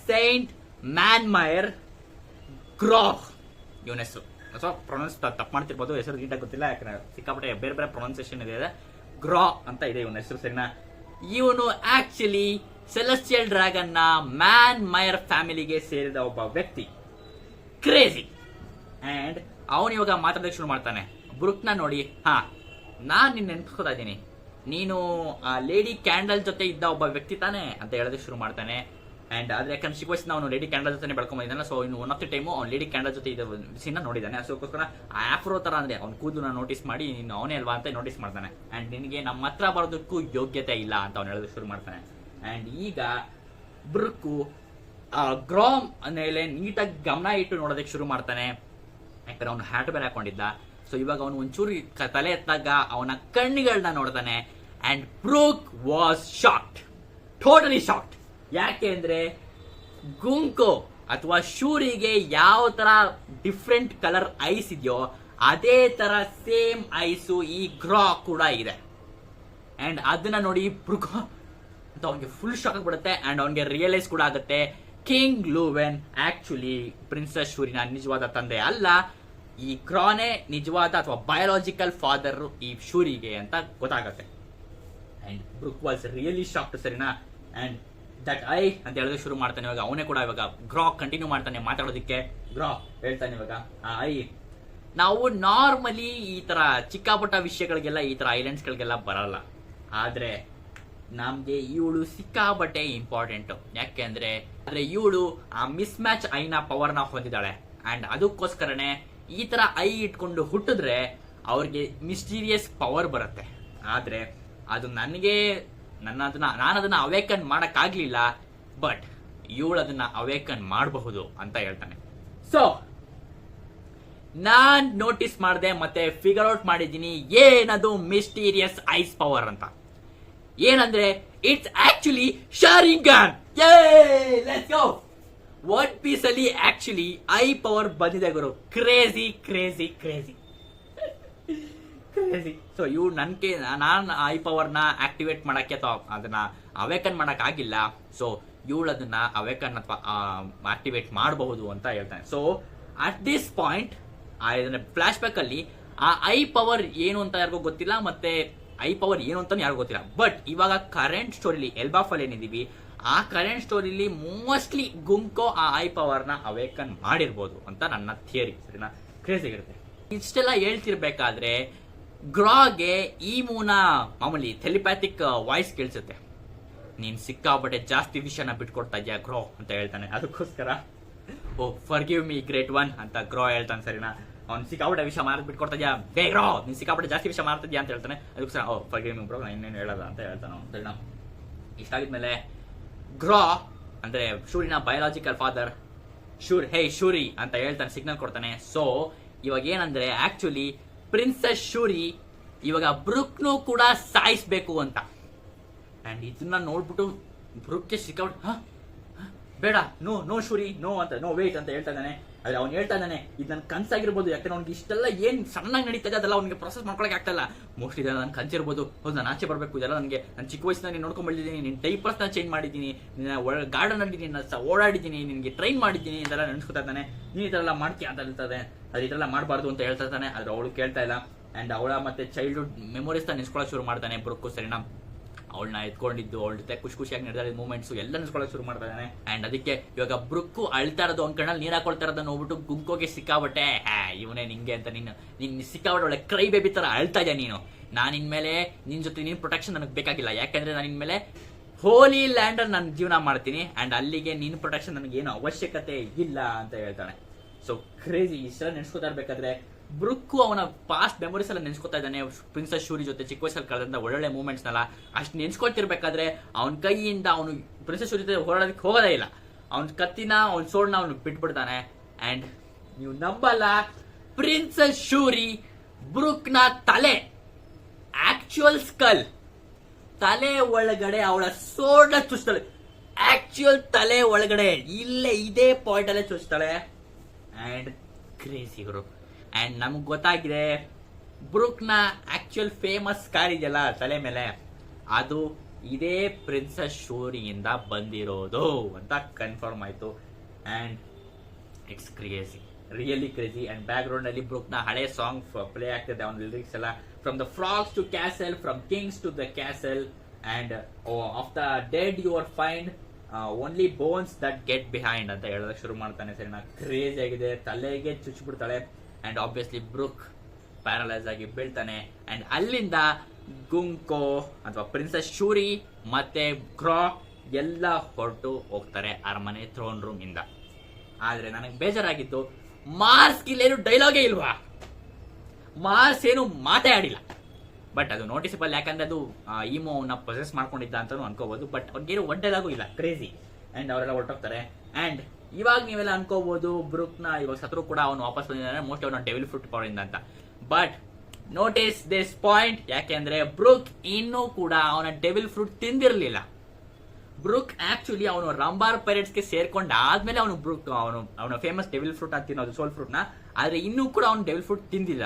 ಸೈಂಟ್ ಮ್ಯಾನ್ಮೈರ್ ಗ್ರಾಫ್ ಇವನ ಹೆಸರು. ಸೊ ಪ್ರೊನೌನ್ಸ್ ತಪ್ಪು ಮಾಡ್ತಿರ್ಬೋದು, ಹೆಸರು ನೀಟಾಗಿ ಗೊತ್ತಿಲ್ಲ, ಯಾಕಂದ್ರೆ ಸಿಕ್ಕಾಪಟ್ಟೆ ಬೇರೆ ಬೇರೆ ಪ್ರೊನೌನ್ಸಿಯೇಷನ್ ಇದೆ. ಗ್ರಾ ಅಂತ ಇದೆ ಇವನ ಹೆಸರು, ಸರಿನಾ? ಇವನು ಆಕ್ಚುಲಿ ಸೆಲೆಸ್ಟಿಯಲ್ ಡ್ರ್ಯಾಗನ್ ನ ಮ್ಯಾನ್ಮೈರ್ ಫ್ಯಾಮಿಲಿಗೆ ಸೇರಿದ ಒಬ್ಬ ವ್ಯಕ್ತಿ, ಕ್ರೇಜಿ. ಅಂಡ್ ಅವನು ಇವಾಗ ಮಾತಾಡೋದಕ್ಕೆ ಶುರು ಮಾಡ್ತಾನೆ. ಬ್ರೂಕ್ನ ನೋಡಿ, ನಾನ್ ನಿನ್ನ ನೆನ್ಸ್ಕೊತಾ ಇದ್ದೀನಿ, ನೀನು ಆ ಲೇಡಿ ಕ್ಯಾಂಡಲ್ ಜೊತೆ ಇದ್ದ ಒಬ್ಬ ವ್ಯಕ್ತಿ ತಾನೆ ಅಂತ ಹೇಳೋದಕ್ಕೆ ಶುರು ಮಾಡ್ತಾನೆ. ಅಂಡ್ ಆದ್ರೆ ಯಾಕಂದ್ರೆ ಚಿಕ್ಕ ವಯಸ್ಸಿನ ಅವನು ಲೇಡಿ ಕ್ಯಾಂಡಲ್ ಜೊತೆ ಬೆಳ್ಕೊಂಬಂದಿದ್ದಾನೆ. ಸೊ ಇನ್ನು ಒನ್ ಆಫ್ ದಿ ಟೈಮು ಅವ್ನು ಲೇಡಿ ಕ್ಯಾಂಡಲ್ ಜೊತೆ ಇದ್ದ ಸೀನ್ ನೋಡಿದ್ದಾನೆ. ಅದಕ್ಕೋಸ್ಕರ ಆಫ್ರೋ ತರ ಅಂದ್ರೆ ಅವ್ನ ಕೂದಲು ನೋಟಿಸ್ ಮಾಡಿ ನೀನು ಅವನೇ ಅಲ್ವಾ ಅಂತ ನೋಟಿಸ್ ಮಾಡ್ತಾನೆ. ಅಂಡ್ ನಿನಗೆ ನಮ್ಮ ಹತ್ರ ಬರೋದಕ್ಕೂ ಯೋಗ್ಯತೆ ಇಲ್ಲ ಅಂತ ಅವ್ನು ಹೇಳೋದಕ್ಕೆ ಶುರು ಮಾಡ್ತಾನೆ. ಅಂಡ್ ಈಗ ಬ್ರೂಕು ಗ್ರಾಮ್ ಮೇಲೆ ನೀಟಾಗಿ ಗಮನ ಇಟ್ಟು ನೋಡೋದಕ್ಕೆ ಶುರು ಮಾಡ್ತಾನೆ, ಯಾಕಂದ್ರೆ ಅವನು ಹ್ಯಾಟ್ ಬೇರೆ ಹಾಕೊಂಡಿದ್ದ. ಸೊ ಇವಾಗ ಅವನು ಒಂಚೂರು ತಲೆ ಎತ್ತಾಗ ಅವನ ಕಣ್ಣುಗಳನ್ನ ನೋಡ್ತಾನೆ. And Brooke was shocked, totally shocked. ಯಾಕೆ ಅಂದ್ರೆ ಗುಂಕೋ ಅಥವಾ ಶೂರಿಗೆ ಯಾವ ತರ ಡಿಫ್ರೆಂಟ್ ಕಲರ್ ಐಸ್ ಇದೆಯೋ ಅದೇ ತರ ಸೇಮ್ ಐಸು ಈ ಗ್ರಾ ಕೂಡ ಇದೆ. ಅಂಡ್ ಅದನ್ನ ನೋಡಿ ಬ್ರೂಕ್ ಅಂತ ಅವನಿಗೆ ಫುಲ್ ಶಾಕ್ ಆಗ್ಬಿಡುತ್ತೆ. ಅಂಡ್ ಅವನಿಗೆ ರಿಯಲೈಸ್ ಕೂಡ ಆಗುತ್ತೆ, ಕಿಂಗ್ ಲೂವೆನ್ ಆಕ್ಚುಲಿ ಪ್ರಿನ್ಸೆಸ್ ಶೂರಿನ ನಿಜವಾದ ತಂದೆ ಅಲ್ಲ, ಈ ಗ್ರಾನೇ ನಿಜವಾದ ಅಥವಾ ಬಯೋಲಾಜಿಕಲ್ ಫಾದರ್ ಈ ಶೂರಿಗೆ ಅಂತ ಗೊತ್ತಾಗತ್ತೆ. And Brooke was really shocked, ಸರಿನಾ? ಅಂಡ್ ದಟ್ ಐ ಅಂತ ಹೇಳೋದಕ್ಕೆ ಶುರು ಮಾಡ್ತಾನೆ. ಇವಾಗ ಅವನೇ ಕೂಡ ಇವಾಗ ಗ್ರಾ ಕಂಟಿನ್ಯೂ ಮಾಡ್ತಾನೆ ಮಾತಾಡೋದಕ್ಕೆ. ಗ್ರಾ ಹೇಳ್ತಾನೆ ಇವಾಗ, ಐ ನಾವು ನಾರ್ಮಲಿ ಈ ತರ ಚಿಕ್ಕಪುಟ್ಟ ವಿಷಯಗಳಿಗೆಲ್ಲ ಈ ತರ ಐಲ್ಯಾಂಡ್ಸ್ ಗಳಿಗೆಲ್ಲ ಬರಲ್ಲ, ಆದ್ರೆ ನಮ್ಗೆ ಇವಳು ಸಿಕ್ಕಾಬಟ್ಟೆ ಇಂಪಾರ್ಟೆಂಟ್. ಯಾಕೆ ಅಂದ್ರೆ ಇವಳು ಆ ಮಿಸ್ ಮ್ಯಾಚ್ ಐನ ಪವರ್ ನ ಹೊಂದಿದ್ದಾಳೆ. ಅಂಡ್ ಅದಕ್ಕೋಸ್ಕರನೇ ಈ ತರ ಐ ಇಟ್ಕೊಂಡು ಹುಟ್ಟಿದ್ರೆ ಅವ್ರಿಗೆ ಮಿಸ್ಟೀರಿಯಸ್ ಪವರ್ ಬರುತ್ತೆ. ಆದ್ರೆ ಅದು ನನಗೆ ನಾನು ಅದನ್ನ ಅವೇಕನ್ ಮಾಡಕ್ ಆಗ್ಲಿಲ್ಲ, ಬಟ್ ಇವಳು ಅದನ್ನ ಅವೇಕನ್ ಮಾಡಬಹುದು ಅಂತ ಹೇಳ್ತಾನೆ. ಸೊ ನಾನ್ ನೋಟಿಸ್ ಮಾಡಿದೆ ಮತ್ತೆ ಫಿಗರ್ ಔಟ್ ಮಾಡಿದ್ದೀನಿ ಏನದು ಮಿಸ್ಟೀರಿಯಸ್ ಐಸ್ ಪವರ್ ಅಂತ. ಏನಂದ್ರೆ it's actually Sharingan. Let's go. One piece ಅಲ್ಲಿ ಆಕ್ಚುಲಿ ಐ ಪವರ್ ಬಂದಿದೆ ಗುರು. Crazy crazy crazy. ಸೊ ಇವ್ ನನ್ಗೆ ನಾನು ಐ ಪವರ್ನ ಆಕ್ಟಿವೇಟ್ ಮಾಡಕ್ಕೆ ಅಥವಾ ಅದನ್ನ ಅವೇಕನ್ ಮಾಡಕ್ ಆಗಿಲ್ಲ. ಸೊ ಇವಳು ಅದನ್ನ ಅವೇಕನ್ ಅಥವಾ ಆಕ್ಟಿವೇಟ್ ಮಾಡಬಹುದು ಅಂತ ಹೇಳ್ತಾನೆ. So at this point flash back ಅಲ್ಲಿ ಆ ಐ ಪವರ್ ಏನು ಅಂತ ಯಾರಿಗೂ ಗೊತ್ತಿಲ್ಲ, ಮತ್ತೆ ಐ ಪವರ್ ಏನು ಅಂತ ಯಾರಿಗೂ ಗೊತ್ತಿಲ್ಲ. ಬಟ್ ಇವಾಗ ಕರೆಂಟ್ ಸ್ಟೋರಿಲಿ ಎಲ್ಬಾಫಲ್ ಏನಿದೀವಿ, ಆ ಕರೆಂಟ್ ಸ್ಟೋರಿಲಿ ಮೋಸ್ಟ್ಲಿ ಗುಂಕೋ ಆ ಐ ಪವರ್ನ ಅವೇಕನ್ ಮಾಡಿರ್ಬೋದು ಅಂತ ನನ್ನ ಥಿಯರಿ. ಸರಿನಾ? ಕ್ರೇಜಿ ಆಗಿರುತ್ತೆ. ಇಷ್ಟೆಲ್ಲ ಹೇಳ್ತಿರ್ಬೇಕಾದ್ರೆ ಗ್ರಾಗೆ ಈ ಮೂನ ಮಾಮೂಲಿ ಟೆಲಿಪ್ಯಾಥಿಕ್ ವಾಯ್ಸ್ ಕೇಳಿಸುತ್ತೆ. ನೀನ್ ಸಿಕ್ಕಾಪಟ್ಟೆ ಜಾಸ್ತಿ ವಿಷಯನ ಬಿಟ್ಕೊಡ್ತಾ ಇದೆಯಾ ಗ್ರೋ ಅಂತ ಹೇಳ್ತಾನೆ. ಅದಕ್ಕೋಸ್ಕರ ಓ ಫರ್ಗಿವ್ ಮೀ ಗ್ರೇಟ್ ಒನ್ ಅಂತ ಗ್ರೋ ಹೇಳ್ತಾನೆ. ಸರಿನಾ? ಅವ್ನು ಸಿಕ್ಕಾಪಟ್ಟೆ ವಿಷಯ ಮಾರ್ಕ್ ಬಿಟ್ಕೊಡ್ತಾ ಇದೆಯಾ, ಬೇ ಗ್ರೋ ನೀನ್ ಸಿಕ್ಕಾಪಟ್ಟೆ ಜಾಸ್ತಿ ವಿಷಯ ಮಾಡ್ತಿದ್ಯಾ ಅಂತ ಹೇಳ್ತಾನೆ. ಅದಕ್ಕೋಸ್ಕರ ಓ ಫರ್ಗಿವ್ ಮೀ ಬ್ರೋ, ನಾನು ಇನ್ನೇನು ಹೇಳಲ್ಲ ಅಂತ ಹೇಳ್ತಾನೆ ಅವ್ನು. ಸರಿನಾ? ಇಷ್ಟಾಗಿದ್ಮೇಲೆ ಗ್ರೋ ಅಂದ್ರೆ ಶೂರಿನ ಬಯೋಲಾಜಿಕಲ್ ಫಾದರ್ ಶೂರಿ ಅಂತ ಹೇಳ್ತಾನೆ, ಸಿಗ್ನಲ್ ಕೊಡ್ತಾನೆ. ಸೊ ಇವಾಗ ಏನಂದ್ರೆ ಆಕ್ಚುಲಿ ಪ್ರಿನ್ಸೆಸ್ ಶೂರಿ ಇವಾಗ ಬ್ರುಕ್ನು ಕೂಡ ಸಾಯಿಸ್ಬೇಕು ಅಂತ. ಅಂಡ್ ಇದನ್ನ ನೋಡ್ಬಿಟ್ಟು ಬ್ರುಕ್ಗೆ ಸಿಕ್ಕಾಬಿಟ್ಟು ಬೇಡ, ನೋ ನೋ ಶೂರಿ ನೋ ಅಂತ, ನೋ ವೇಟ್ ಅಂತ ಹೇಳ್ತಾ ಇದ್ದಾನೆ. ಆದ್ರೆ ಅವ್ನು ಹೇಳ್ತಾ ಇದ್ದಾನೆ ಇದು ನನ್ನ ಕನ್ಸಾಗಿರ್ಬೋದು, ಯಾಕಂದ್ರೆ ಅವ್ನಿಗೆ ಇಷ್ಟೆಲ್ಲ ಏನ್ ಸಣ್ಣಾಗಿ ನಡೀತದೆ ಅದೆಲ್ಲ ಅವ್ನಿಗೆ ಪ್ರೊಸೆಸ್ ಮಾಡ್ಕೊಳಕ್ಕೆ ಆಗ್ತಲ್ಲ. ಮೋಸ್ಟ್ಲಿ ಇದೆಲ್ಲ ನನ್ ಕನ್ಸಿರ್ಬೋದು. ಹೌದು, ನಾನು ಆಚೆ ಬರಬೇಕು, ಇದೆಲ್ಲ ನನಗೆ ನಾನು ಚಿಕ್ಕ ವಯಸ್ಸಿನಲ್ಲಿ ನೋಡ್ಕೊಂಡ್ ಬಂದಿದ್ದೀನಿ, ನಿನ್ನ ಡೈಪರ್ಸ್ನ ಚೇಂಜ್ ಮಾಡಿದ್ದೀನಿ, ನಿನ್ನ ಗಾರ್ಡನ್ ಅಲ್ಲಿ ಓಡಾಡಿದ್ದೀನಿ, ನಿನ್ಗೆ ಟ್ರೈನ್ ಮಾಡಿದ್ದೀನಿ, ಇದೆಲ್ಲ ನೆನ್ಸ್ಕೊತಾ ಇದ್ದಾನೆ. ನೀನು ಇದೆಲ್ಲ ಮಾಡ್ತೀಯ ಅಂತ ಹೇಳ್ತದೆ. ಅದು ಇದೆಲ್ಲ ಮಾಡಬಾರ್ದು ಅಂತ ಹೇಳ್ತಾ ಇದ್ದಾನೆ. ಆದ್ರೆ ಅವಳು ಕೇಳ್ತಾ ಇಲ್ಲ. ಅಂಡ್ ಅವಳ ಮತ್ತೆ ಚೈಲ್ಡ್ಹುಡ್ ಮೆಮೊರೀಸ್ ನೆನ್ಸ್ಕೊಳಕ್ ಶುರು ಮಾಡ್ತಾನೆ ಬ್ರುಕ್. ಸರಿನಾ? ಅವಳನ್ನ ಎತ್ಕೊಂಡಿದ್ದು, ಅವಳ ಜೊತೆ ಖುಷಿಯಾಗಿ ನಡೆದ ಮೂಮೆಂಟ್ಸ್ ಎಲ್ಲ ನೆನ್ಸ್ಕೊಳಕ್ ಶುರು ಮಾಡ್ತಾ ಇದ್ದಾನೆ. ಅಂಡ್ ಅದಕ್ಕೆ ಇವಾಗ ಬ್ರುಕ್ಕು ಅಳ್ತಾ ಇರೋದು ಅವ್ನ ಕಣ್ಣಲ್ಲಿ ನೀರ್ ಹಾಕೊಳ್ತಾ ಇರೋದನ್ನ ನೋಡ್ಬಿಟ್ಟು ಗುಂಕೋಗೆ ಸಿಕ್ಕಾಬಟ್ಟೆ ಇವನೇ ನಿಂಗೆ ಅಂತ ನೀನ್ ಸಿಕ್ಕಾಬಟ್ಟೆ ಒಳ್ಳೆ ಕ್ರೈ ಬೇಬಿ ತರ ಅಳ್ತಾ ಇದೆಯಾ ನೀನು. ನಾನು ಇನ್ಮೇಲೆ ನಿನ್ ಜೊತೆ ನೀನ್ ಪ್ರೊಟೆಕ್ಷನ್ ನನಗೆ ಬೇಕಾಗಿಲ್ಲ, ಯಾಕಂದ್ರೆ ನಾನು ಇನ್ಮೇಲೆ ಹೋಲಿ ಲ್ಯಾಂಡ್ ಅಲ್ಲಿ ನಾನು ಜೀವನ ಮಾಡ್ತೀನಿ. ಅಂಡ್ ಅಲ್ಲಿಗೆ ನಿನ್ ಪ್ರೊಟೆಕ್ಷನ್ ನನಗೆ ಏನು ಅವಶ್ಯಕತೆ ಇಲ್ಲ ಅಂತ ಹೇಳ್ತಾನೆ. So crazy. ಇಷ್ಟೆಲ್ಲ ನೆನ್ಸ್ಕೊತಾ ಇರ್ಬೇಕಾದ್ರೆ ಬ್ರುಕ್ಕು ಅವನ ಪಾಸ್ಟ್ ಮೆಮೊರೀಸ್ ಎಲ್ಲ ನೆನ್ಸ್ಕೊತಾ ಇದ್ದಾನೆ. ಪ್ರಿನ್ಸೆಸ್ ಶೂರಿ ಜೊತೆ ಚಿಕ್ಕ ವಯಸ್ಸಲ್ಲಿ ಕಳೆದಂತ ಒಳ್ಳೊಳ್ಳೆ ಮೂಮೆಂಟ್ಸ್ನೆಲ್ಲ ಅಷ್ಟು ನೆನ್ಸ್ಕೊಳ್ತಿರ್ಬೇಕಾದ್ರೆ ಅವನ ಕೈಯಿಂದ ಅವನು ಪ್ರಿನ್ಸೆಸ್ ಶೂರಿ ಜೊತೆ ಹೋರಾಡೋದಕ್ಕೆ ಹೋಗೋದೇ ಇಲ್ಲ. ಅವನ ಕತ್ತಿನ ಅವನ ಸೋಡ್ನ ಅವನು ಬಿಟ್ಬಿಡ್ತಾನೆ. ಅಂಡ್ ನೀವು ನಂಬಲ್ಲ, ಪ್ರಿನ್ಸೆಸ್ ಶೂರಿ ಬ್ರುಕ್ನ ತಲೆ ಆಕ್ಚುಯಲ್ ಸ್ಕಲ್ ತಲೆ ಒಳಗಡೆ ಅವಳ ಸೋಡ್ನ ಚುಚ್ತಾಳೆ. ಆಕ್ಚುಯಲ್ ತಲೆ ಒಳಗಡೆ ಇಲ್ಲೇ ಇದೇ ಪಾಯಿಂಟ್ ಅಲ್ಲೇ ಚುಚ್ತಾಳೆ. ಅಂಡ್ ಕ್ರೇಜಿ ಗುರು. ಅಂಡ್ ನಮ್ಗೆ ಗೊತ್ತಾಗಿದೆ ಬ್ರುಕ್ನ ಆಕ್ಚುಯಲ್ ಫೇಮಸ್ ಕಾರ್ ಇದೆಯಲ್ಲ ತಲೆ ಮೇಲೆ, ಅದು ಇದೇ ಪ್ರಿನ್ಸೆಸ್ ಶೂರಿಯಿಂದ ಬಂದಿರೋದು ಅಂತ ಕನ್ಫರ್ಮ್ ಆಯ್ತು. And it's crazy, really crazy. And background ಅಲ್ಲಿ ಬ್ರುಕ್ನ ಹಳೆ ಸಾಂಗ್ ಪ್ಲೇ ಆಗ್ತಿದೆ. ಅವನ ಲಿರಿಕ್ಸ್ ಎಲ್ಲ from the frogs to castle, from kings to the castle, and of the dead you are find only bones that get behind ಅಂತ ಹೇಳೋದಕ್ಕೆ ಶುರು ಮಾಡ್ತಾನೆ. ಸರಿನಾ? ಕ್ರೇಜಿ ಆಗಿದೆ. ತಲೆಗೆ ಚುಚ್ಚಿಬಿಡ್ತಾಳೆ. ಅಂಡ್ ಆಬ್ವಿಯಸ್ಲಿ ಬ್ರುಕ್ ಪ್ಯಾರಲೈಸ್ ಆಗಿ ಬೀಳ್ತಾನೆ. ಅಂಡ್ ಅಲ್ಲಿಂದ ಗುಂಕೋ ಅಥವಾ ಪ್ರಿನ್ಸೆಸ್ ಶೂರಿ ಮತ್ತೆ ಗ್ರಾ ಎಲ್ಲ ಹೊರಟು ಹೋಗ್ತಾರೆ ಅರಮನೆ ಥ್ರೋನ್ ರೂಮ್ ಇಂದ. ಆದ್ರೆ ನನಗೆ ಬೇಜಾರಾಗಿತ್ತು, ಮಾರ್ಸ್ ಗಿಲ್ಲೇನು ಡೈಲಾಗೇ ಇಲ್ವಾ? ಮಾರ್ಸ್ ಏನು ಮಾತೇ ಆಡಿಲ್ಲ. ಬಟ್ ಅದು ನೋಟಿಸಬಲ್, ಯಾಕಂದ್ರೆ ಅದು ಈಮೋ ಅವನ್ನ ಪೊಸೆಸ್ ಮಾಡ್ಕೊಂಡಿದ್ದ ಅಂತಾನು ಅನ್ಕೋಬಹುದು. ಬಟ್ ಅವ್ರಿಗೇನು ಒನ್ ಡೈಲಾಗು ಇಲ್ಲ. ಕ್ರೇಜಿ. ಅಂಡ್ ಅವರೆಲ್ಲ ಹೊರಟೋಗ್ತಾರೆ. ಅಂಡ್ ಇವಾಗ ನೀವೆಲ್ಲ ಅನ್ಕೋಬಹುದು ಬ್ರುಕ್ನ ಇವಾಗ ಸತ್ರು ಕೂಡ ಅವನು ವಾಪಸ್ ಬಂದಿದ್ದಾನೆ, ಮೋಸ್ಟ್ಲಿ ಅವನ ಡೆವಿಲ್ ಫ್ರೂಟ್ ಪವರ್ ಇಂದ ಅಂತ. ಬಟ್ ನೋಟಿಸ್ ದಿಸ್ ಪಾಯಿಂಟ್, ಯಾಕೆಂದ್ರೆ ಬ್ರುಕ್ ಇನ್ನೂ ಕೂಡ ಅವನ ಡೆವಿಲ್ ಫ್ರೂಟ್ ತಿಂದಿರಲಿಲ್ಲ. ಬ್ರುಕ್ ಆಕ್ಚುಲಿ ಅವನು ರಂಬಾರ್ ಪೈರೇಟ್ಸ್ ಗೆ ಸೇರ್ಕೊಂಡ ಆದ್ಮೇಲೆ ಅವನು ಬ್ರುಕ್ ಅವನ ಫೇಮಸ್ ಡೆವಿಲ್ ಫ್ರೂಟ್ ಅಂತ ತಿನ್ನೋದು, ಸೋಲ್ ಫ್ರೂಟ್ ನ. ಆದ್ರೆ ಇನ್ನೂ ಕೂಡ ಅವನು ಡೆವಿಲ್ ಫ್ರೂಟ್ ತಿಂದಿಲ್ಲ.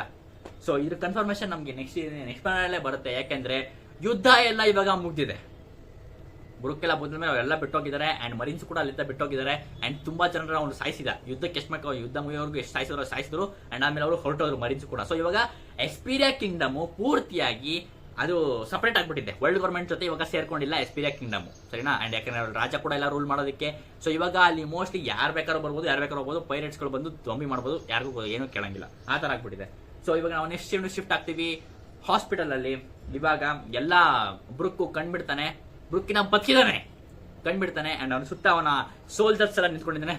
ಸೊ ಇದ್ರ ಕನ್ಫರ್ಮೇಶನ್ ನಮ್ಗೆ ನೆಕ್ಸ್ಟ್ ಪ್ಯಾನಲ್ಲೇ ಬರುತ್ತೆ. ಯಾಕೆಂದ್ರೆ ಯುದ್ಧ ಎಲ್ಲ ಇವಾಗ ಮುಗ್ದಿದೆ. ಬ್ರುಕ್ ಎಲ್ಲ ಬಂದ ಮೇಲೆ ಅವರೆಲ್ಲ ಬಿಟ್ಟೋಗಿದ್ದಾರೆ. ಅಂಡ್ ಮರೀನ್ಸ್ ಕೂಡ ಅಲ್ಲಿಂದ ಬಿಟ್ಟೋಗಿದ್ದಾರೆ. ಅಂಡ್ ತುಂಬಾ ಜನರ ಅವ್ನು ಸಾಯಿಸಿದ. ಯುದ್ಧಕ್ಕೆ ಎಷ್ಟು ಬೇಕು, ಯುದ್ಧ ಮುಗಿಯೋರ್ಗು ಎಷ್ಟು ಸಾಯಿಸಿದ್ರು. ಅಂಡ್ ಆಮೇಲೆ ಅವರು ಹೊರಟೋದ್ರು ಮರೀನ್ಸ್ ಕೂಡ. ಸೊ ಇವಾಗ ಎಸ್ಪೀರಿಯಾ ಕಿಂಗ್ಡಮ್ ಪೂರ್ತಿಯಾಗಿ ಅದು ಸಪರೇಟ್ ಆಗ್ಬಿಟ್ಟಿದೆ. ವರ್ಲ್ಡ್ ಗವರ್ಮೆಂಟ್ ಜೊತೆ ಇವಾಗ ಸೇರ್ಕೊಂಡಿಲ್ಲ ಎಸ್ಪೀರಿಯಾ ಕಿಂಗ್ಡಮ್. ಸರಿನಾ? ಅಂಡ್ ಯಾಕಂದ್ರೆ ರಾಜ ಕೂಡ ಎಲ್ಲ ರೂಲ್ ಮಾಡೋದಕ್ಕೆ. ಸೊ ಇವಾಗ ಅಲ್ಲಿ ಮೋಸ್ಟ್ಲಿ ಯಾರು ಬೇಕಾದ್ರೂ ಬರ್ಬೋದು, ಯಾರು ಬೇಕಾದ್ರೂ ಹೋಗ್ಬೋದು. ಪೈರೇಟ್ಸ್ ಗಳು ಬಂದು ದಂಬಿ ಮಾಡ್ಬೋದು, ಯಾರಿಗೂ ಏನೂ ಕೇಳಂಗಿಲ್ಲ. ಆ ತರ ಆಗ್ಬಿಟ್ಟಿದೆ. ಸೊ ಇವಾಗ ನಾವು ನೆಕ್ಸ್ಟ್ ಶಿಫ್ಟ್ ಆಗ್ತೀವಿ ಹಾಸ್ಪಿಟಲ್ ಅಲ್ಲಿ. ಇವಾಗ ಎಲ್ಲಾ ಬ್ರುಕ್ ಕಂಡ್ಬಿಡ್ತಾನೆ, ಬ್ರುಕ್ಕಿನ ಬದುಕಿದಾನೆ ಕಂಡ್ಬಿಡ್ತಾನೆ. ಅಂಡ್ ಅವನ ಸುತ್ತ ಅವನ ಸೋಲ್ಜರ್ಸ್ ಎಲ್ಲ ನಿಂತ್ಕೊಂಡಿದ್ದಾನೆ.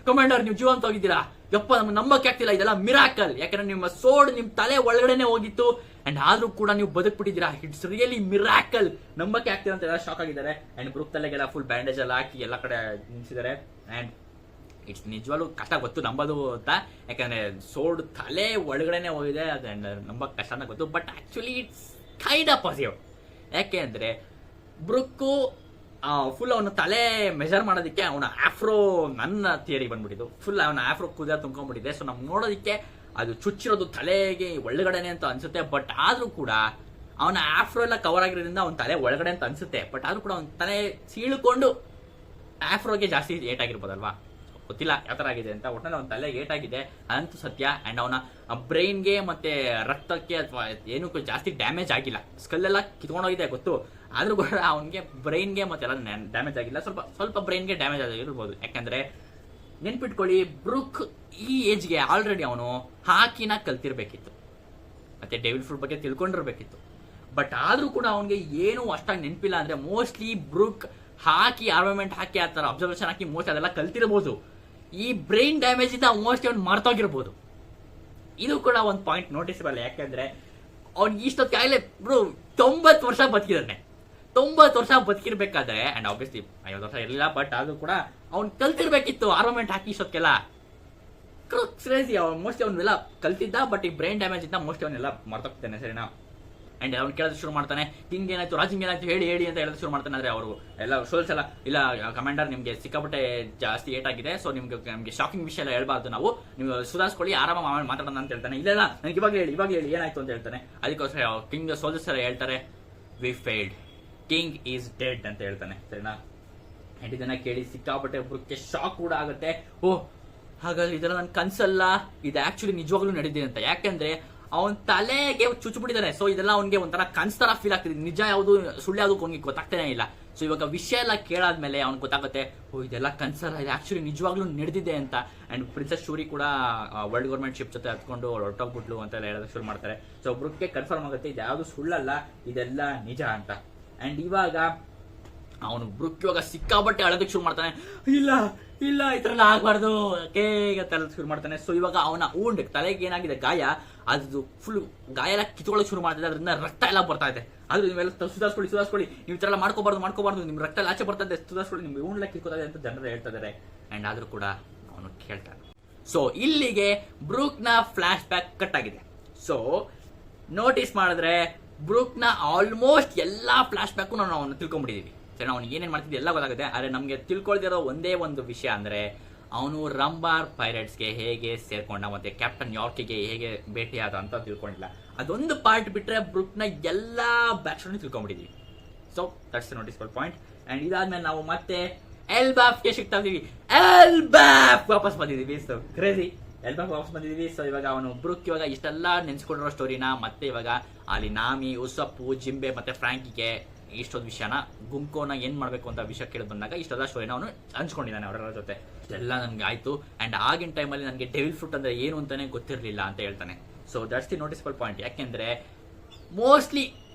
ಕಮಾಂಡರ್ ನೀವು ಜೀವಂತ ಹೋಗಿದ್ದೀರಾ? ಯಪ್ಪ ನಮ್ಗೆ ನಂಬಕ್ಕೆ ಆಗ್ತಿಲ್ಲ, ಇದೆಲ್ಲ ಮಿರಾಕಲ್. ಯಾಕಂದ್ರೆ ನಿಮ್ಮ ಸೋಡ್ ನಿಮ್ ತಲೆ ಒಳಗಡೆನೆ ಹೋಗಿತ್ತು. ಅಂಡ್ ಆದ್ರೂ ಕೂಡ ನೀವು ಬದುಕ್ಬಿಟ್ಟಿದ್ದೀರಾ. ಇಟ್ಸ್ ರಿಯಲಿ ಮಿರಾಕಲ್, ನಂಬಕ್ಕೆ ಆಗ್ತಿಲ್ಲ ಅಂತ ಎಲ್ಲ ಶಾಕ್ ಆಗಿದ್ದಾರೆ. ಅಂಡ್ ಬ್ರುಕ್ ತಲೆಗೆಲ್ಲ ಫುಲ್ ಬ್ಯಾಂಡೇಜ್ ಎಲ್ಲ ಹಾಕಿ ಎಲ್ಲ ಕಡೆ ನಿಲ್ಸಿದ್ದಾರೆ. ಅಂಡ್ ಇಟ್ಸ್ ನಿಜವಾಗ್ಲೂ ಕಷ್ಟ ಗೊತ್ತು ನಂಬೋದು ಅಂತ, ಯಾಕಂದ್ರೆ ಸೋಡ್ ತಲೆ ಒಳಗಡೆನೆ ಹೋಗಿದೆ. ಅದು ನಂಬಕ್ ಕಷ್ಟನ ಗೊತ್ತು. But actually it's kind of positive. ಯಾಕೆ ಅಂದ್ರೆ ಬ್ರುಕ್ಕು ಫುಲ್ ಅವನ ತಲೆ ಮೆಜರ್ ಮಾಡೋದಕ್ಕೆ ಅವನ ಆಫ್ರೋ, ನನ್ನ ಥಿಯರಿ ಬಂದ್ಬಿಟ್ಟಿದ್ದು, ಫುಲ್ ಅವನ ಆಫ್ರೋ ಕೂದ ತುಂಬ್ಕೊಂಡ್ಬಿಟ್ಟಿದೆ. ಸೊ ನಮ್ಗೆ ನೋಡೋದಕ್ಕೆ ಅದು ಚುಚ್ಚಿರೋದು ತಲೆಗೆ ಒಳಗಡೆನೆ ಅಂತ ಅನ್ಸುತ್ತೆ. ಬಟ್ ಆದ್ರೂ ಕೂಡ ಅವನ ಆಫ್ರೋ ಎಲ್ಲ ಕವರ್ ಆಗಿರೋದ್ರಿಂದ ಅವನ ತಲೆ ಒಳಗಡೆ ಅಂತ ಅನ್ಸುತ್ತೆ. ಬಟ್ ಆದ್ರೂ ಕೂಡ ಅವನ ತಲೆ ಸೀಳ್ಕೊಂಡು ಆಫ್ರೋಗೆ ಜಾಸ್ತಿ ಏಟ್ ಆಗಿರ್ಬೋದಲ್ವಾ, ಗೊತ್ತಿಲ್ಲ ಯಾವ ತರ ಆಗಿದೆ ಅಂತ. ಒಟ್ಟಿನಲ್ಲಿ ಅವನ ತಲೆಗೆ ಏಟ್ ಆಗಿದೆ ಅದಂತೂ ಸತ್ಯ. ಅಂಡ್ ಅವನ ಬ್ರೈನ್ಗೆ ಮತ್ತೆ ರಕ್ತಕ್ಕೆ ಅಥವಾ ಏನಕ್ಕೂ ಜಾಸ್ತಿ ಡ್ಯಾಮೇಜ್ ಆಗಿಲ್ಲ. ಸ್ಕಲ್ಲೆಲ್ಲ ಕಿತ್ಕೊಂಡೋಗಿದೆ ಗೊತ್ತು, ಆದ್ರೂ ಕೂಡ ಅವನಿಗೆ ಬ್ರೈನ್ಗೆ ಮತ್ತೆ ಎಲ್ಲ ಡ್ಯಾಮೇಜ್ ಆಗಿಲ್ಲ. ಸ್ವಲ್ಪ ಬ್ರೈನ್ಗೆ ಡ್ಯಾಮೇಜ್ ಆಗಿರ್ಬೋದು. ಯಾಕಂದ್ರೆ ನೆನ್ಪಿಟ್ಕೊಳ್ಳಿ, ಬ್ರೂಕ್ ಈ ಏಜ್ಗೆ ಆಲ್ರೆಡಿ ಅವನು ಹಾಕಿನ ಕಲ್ತಿರ್ಬೇಕಿತ್ತು ಮತ್ತೆ ಡೆವಿಲ್ ಫ್ರೂಟ್ ಬಗ್ಗೆ ತಿಳ್ಕೊಂಡಿರ್ಬೇಕಿತ್ತು. ಬಟ್ ಆದ್ರೂ ಕೂಡ ಅವನಿಗೆ ಏನು ಅಷ್ಟಾಗಿ ನೆನಪಿಲ್ಲ. ಅಂದ್ರೆ ಮೋಸ್ಟ್ಲಿ ಬ್ರೂಕ್ ಹಾಕಿ ಆರ್ಮಮೆಂಟ್ ಹಾಕಿ ಆ ತರ ಅಬ್ಸರ್ವೇಷನ್ ಹಾಕಿ ಮೋಸ್ಟ್ ಅದೆಲ್ಲ ಕಲ್ತಿರ್ಬೋದು. ಈ ಬ್ರೈನ್ ಡ್ಯಾಮೇಜ್ ಇಂದ ಮೋಸ್ಟ್ಲಿ ಅವ್ನು ಮರ್ತೋಗಿರ್ಬೋದು. ಇದು ಕೂಡ ಒಂದು ಪಾಯಿಂಟ್ ನೋಟಿಸಬಲ್ಲ. ಯಾಕಂದ್ರೆ ಅವ್ನಿಗೆ ಇಷ್ಟೊತ್ತಾಗಲೇ ಬ್ರೋ 90 ವರ್ಷ ಬದುಕಿದಾನೆ. 90 ವರ್ಷ ಬದುಕಿರ್ಬೇಕಾದ್ರೆ ಅಂಡ್ ಆಬ್ವಿಯಸ್ಲಿ 50 ವರ್ಷ ಇರಲಿಲ್ಲ, ಬಟ್ ಅದು ಕೂಡ ಅವ್ನು ಕಲ್ತಿರ್ಬೇಕಿತ್ತು ಆರ್ಮಮೆಂಟ್ ಹಾಕಿ ಇಷ್ಟೊತ್ತಿಗೆಲ್ಲ. ಕ್ರೇಜಿ. ಮೋಸ್ಟ್ಲಿ ಅವನ್ನೆಲ್ಲ ಕಲ್ತಿದ್ದ, ಬಟ್ ಈ ಬ್ರೈನ್ ಡ್ಯಾಮೇಜ್ ಇಂದ ಮೋಸ್ಟ್ಲಿ ಅವನ್ನೆಲ್ಲ ಮರ್ತೋಗ್ತಾನೆ. ಸರಿನಾ? ಅಂಡ್ ಅವ್ನು ಕೇಳೋದು ಶುರು ಮಾಡ್ತಾನೆ, ಹಿಂಗೆ ಏನಾಯ್ತು ರಾಜಿಂಗ್ ಏನಾಯ್ತು ಹೇಳಿ ಅಂತ ಹೇಳೋದು ಶುರು ಮಾಡ್ತಾನೆ. ಅಂದ್ರೆ ಅವರು ಎಲ್ಲ ಸೋಲ್ಸ್ ಎಲ್ಲ ಇಲ್ಲ ಕಮಾಂಡರ್ ನಿಮ್ಗೆ ಸಿಕ್ಕಾಪಟ್ಟೆ ಜಾಸ್ತಿ ಏಟ್ ಆಗಿದೆ, ಸೊ ನಮ್ಗೆ ಶಾಕಿಂಗ್ ವಿಷಯ ಎಲ್ಲ ಹೇಳ್ಬಾರ್ದು, ನಾವು ನೀವು ಸುಧಾರಿಸ್ಕೊಳ್ಳಿ ಆರಾಮ ಮಾತಾಡೋಣ ಅಂತ ಹೇಳ್ತಾನೆ. ಇಲ್ಲ ನನಗೆ ಇವಾಗ ಹೇಳಿ ಏನಾಯ್ತು ಅಂತ ಹೇಳ್ತಾನೆ. ಅದಕ್ಕೋಸ್ಕರ ಕಿಂಗ್ ಸೋಲ್ಜರ್ಸ್ ಎಲ್ಲ ಹೇಳ್ತಾರೆ, we failed, king is dead ಅಂತ ಹೇಳ್ತಾನೆ. ಸರಿನಾ? ಅಂಡ್ ಇದನ್ನ ಕೇಳಿ ಸಿಕ್ಕಾಪಟ್ಟೆ ಬ್ರೂಕ್ಗೆ ಶಾಕ್ ಕೂಡ ಆಗುತ್ತೆ. ಓಹ್, ಹಾಗಾದ್ರೆ ಇದೆಲ್ಲ ನನ್ನ ಕನ್ಸಲ್ಲ, ಇದು ಆಕ್ಚುಲಿ ನಿಜವಾಗ್ಲೂ ನಡೆದಿದೆ ಅಂತ. ಯಾಕಂದ್ರೆ ಅವನ್ ತಲೆಗೆ ಚುಚ್ಚಿಬಿಟ್ಟಿದ್ದಾನೆ. ಸೊ ಇದೆಲ್ಲ ಅವನಿಗೆ ಒಂಥರ ಕನ್ಸ್ ತರ ಫೀಲ್ ಆಗ್ತಿದೆ. ನಿಜ ಯಾವುದು ಸುಳ್ಳು ಯಾವುದು ಅವನಿಗೆ ಗೊತ್ತಾಗ್ತಾನೆ ಇಲ್ಲ. ಸೊ ಇವಾಗ ವಿಷಯ ಎಲ್ಲ ಕೇಳಾದ್ಮೇಲೆ ಅವ್ನಿಗೆ ಗೊತ್ತಾಗುತ್ತೆ, ಓ ಇದೆಲ್ಲ ಕನ್ಸಲ್ಲ, ಇದು ಆಕ್ಚುಲಿ ನಿಜವಾಗ್ಲೂ ನಡೆದಿದೆ ಅಂತ. ಅಂಡ್ ಪ್ರಿನ್ಸೆಸ್ ಶೂರಿ ಕೂಡ ವರ್ಲ್ಡ್ ಗವರ್ಮೆಂಟ್ ಶಿಪ್ ಜೊತೆ ಹತ್ಕೊಂಡು ಹೊರಟೋಗ್ಬಿಟ್ಲು ಅಂತ ಹೇಳೋದಕ್ಕೆ ಶುರು ಮಾಡ್ತಾರೆ. ಸೊ ಬ್ರೂಕ್ಗೆ ಕನ್ಫರ್ಮ್ ಆಗುತ್ತೆ ಇದು ಯಾವುದು ಸುಳ್ಳಲ್ಲ, ಇದೆಲ್ಲ ನಿಜ ಅಂತ. ಅಂಡ್ ಇವಾಗ ಅವನು ಬ್ರೂಕ್ ಇವಾಗ ಸಿಕ್ಕಾಬಟ್ಟೆ ಅಳೋದಕ್ಕೆ ಶುರು ಮಾಡ್ತಾನೆ. ಇಲ್ಲ ಈ ತರ ಎಲ್ಲ ಆಗ್ಬಾರ್ದು ಅಂತ ಶುರು ಮಾಡ್ತಾನೆ. ಸೊ ಇವಾಗ ಅವನ ಊಂಡ್ ತಲೆಗೆ ಏನಾಗಿದೆ ಗಾಯ, ಅದು ಫುಲ್ ಗಾಯ ಎಲ್ಲ ಕಿತ್ಕೊಳ್ಳೋಕೆ ಶುರು ಮಾಡ್ತಿದೆ. ಅದರಿಂದ ರಕ್ತ ಎಲ್ಲ ಬರ್ತಾ ಇದೆ. ಆದ್ರೂ ನೀವೆಲ್ಲ ಸುಧಾರಿಸ್ಕೊಳ್ಳಿ, ನೀವು ಈ ತರ ಎಲ್ಲ ಮಾಡ್ಕೋಬಾರ್ದು, ನಿಮ್ ರಕ್ತ ಎಲ್ಲ ಆಚೆ ಬರ್ತಾ ಇದೆ, ಸುಧಾರಿಸ್ಕೊಳ್ಳಿ, ನಿಮ್ಗೆ ಊಂಡ್ ಎಲ್ಲ ಕಿತ್ಕೋತಾ ಇದೆ ಅಂತ ಜನರು ಹೇಳ್ತಾ ಇದ್ದಾರೆ. ಅಂಡ್ ಆದ್ರೂ ಕೂಡ ಅವನು ಕೇಳ್ತಾನೆ. ಸೊ ಇಲ್ಲಿಗೆ ಬ್ರೂಕ್ ನ ಫ್ಲಾಶ್ ಬ್ಯಾಕ್ ಕಟ್ ಆಗಿದೆ. ಸೊ ನೋಟಿಸ್ ಮಾಡಿದ್ರೆ ಬ್ರೂಕ್ ನ ಆಲ್ಮೋಸ್ಟ್ ಎಲ್ಲಾ ಫ್ಲಾಶ್ ಬ್ಯಾಕ್ ನಾವು ಅವನು ತಿಳ್ಕೊಂಡ್ಬಿಟ್ಟಿದೀವಿ. ಸರಿ, ಅವ್ನು ಏನೇನ್ ಮಾಡ್ತಿದ್ದೆ ಎಲ್ಲ ಗೊತ್ತಾಗುತ್ತೆ. ಆದ್ರೆ ನಮ್ಗೆ ತಿಳ್ಕೊಳ್ದಿರೋ ಒಂದೇ ಒಂದು ವಿಷಯ ಅಂದ್ರೆ ಅವನು ರಂಬಾರ್ ಪೈರೇಟ್ಸ್ಗೆ ಹೇಗೆ ಸೇರ್ಕೊಂಡ ಮತ್ತೆ ಕ್ಯಾಪ್ಟನ್ ಯಾರ್ಕಿಗೆ ಹೇಗೆ ಭೇಟಿಯಾದ ಅಂತ ತಿಳ್ಕೊಂಡಿಲ್ಲ. ಅದೊಂದು ಪಾರ್ಟ್ ಬಿಟ್ರೆ ಬ್ರೂಕ್ ನ ಎಲ್ಲಾ ಬ್ಯಾಕ್ ಸ್ಟೋರಿ ತಿಳ್ಕೊಂಡ್ಬಿಟ್ಟಿದ್ವಿ. So that's noticeable point. And ಇದಾದ್ಮೇಲೆ ನಾವು ಮತ್ತೆ ಎಲ್ಬಾಫ್ಗೆ ಸಿಗ್ತಾ ಇದೀವಿ. ಎಲ್ಬಾಫ್ ವಾಪಸ್ ಬಂದಿದೀವಿ. ಸೊ ಕ್ರೇಜಿ, ಎಲ್ಬಾಫ್ ವಾಪಸ್ ಬಂದಿದೀವಿ. ಸೊ ಇವಾಗ ಅವನು ಬ್ರೂಕ್ ಇವಾಗ ಇಷ್ಟೆಲ್ಲ ನೆನ್ಸ್ಕೊಂಡಿರೋ ಸ್ಟೋರಿನ ಮತ್ತೆ ಇವಾಗ ಅಲ್ಲಿ ನಾಮಿ, ಉಸಪ್ಪು, ಜಿಂಬೆ ಮತ್ತೆ ಫ್ರಾಂಕಿಗೆ ಇಷ್ಟೊಂದು ವಿಷಯನ ಗುಂಕೋನ ಏನ್ ಮಾಡ್ಬೇಕು ಅಂತ ವಿಷಯ ಕೇಳಿ ಬಂದಾಗ ಇಷ್ಟೆಲ್ಲ ಸ್ಟೋರಿನ ಅವನು ಹಂಚ್ಕೊಂಡಿದ್ದಾನೆ ಅವರ ಜೊತೆ. ಇದೆಲ್ಲ ನನ್ಗೆ ಆಯ್ತು. ಅಂಡ್ ಆಗಿನ ಟೈಮಲ್ಲಿ ನನಗೆ ಡೆವಿಲ್ ಫ್ರೂಟ್ ಅಂದ್ರೆ ಏನು ಅಂತಾನೆ ಗೊತ್ತಿರಲಿಲ್ಲ ಅಂತ ಹೇಳ್ತಾನೆ. So that's the noticeable point. ಯಾಕೆಂದ್ರೆ ಮೋಸ್ಟ್ಲಿ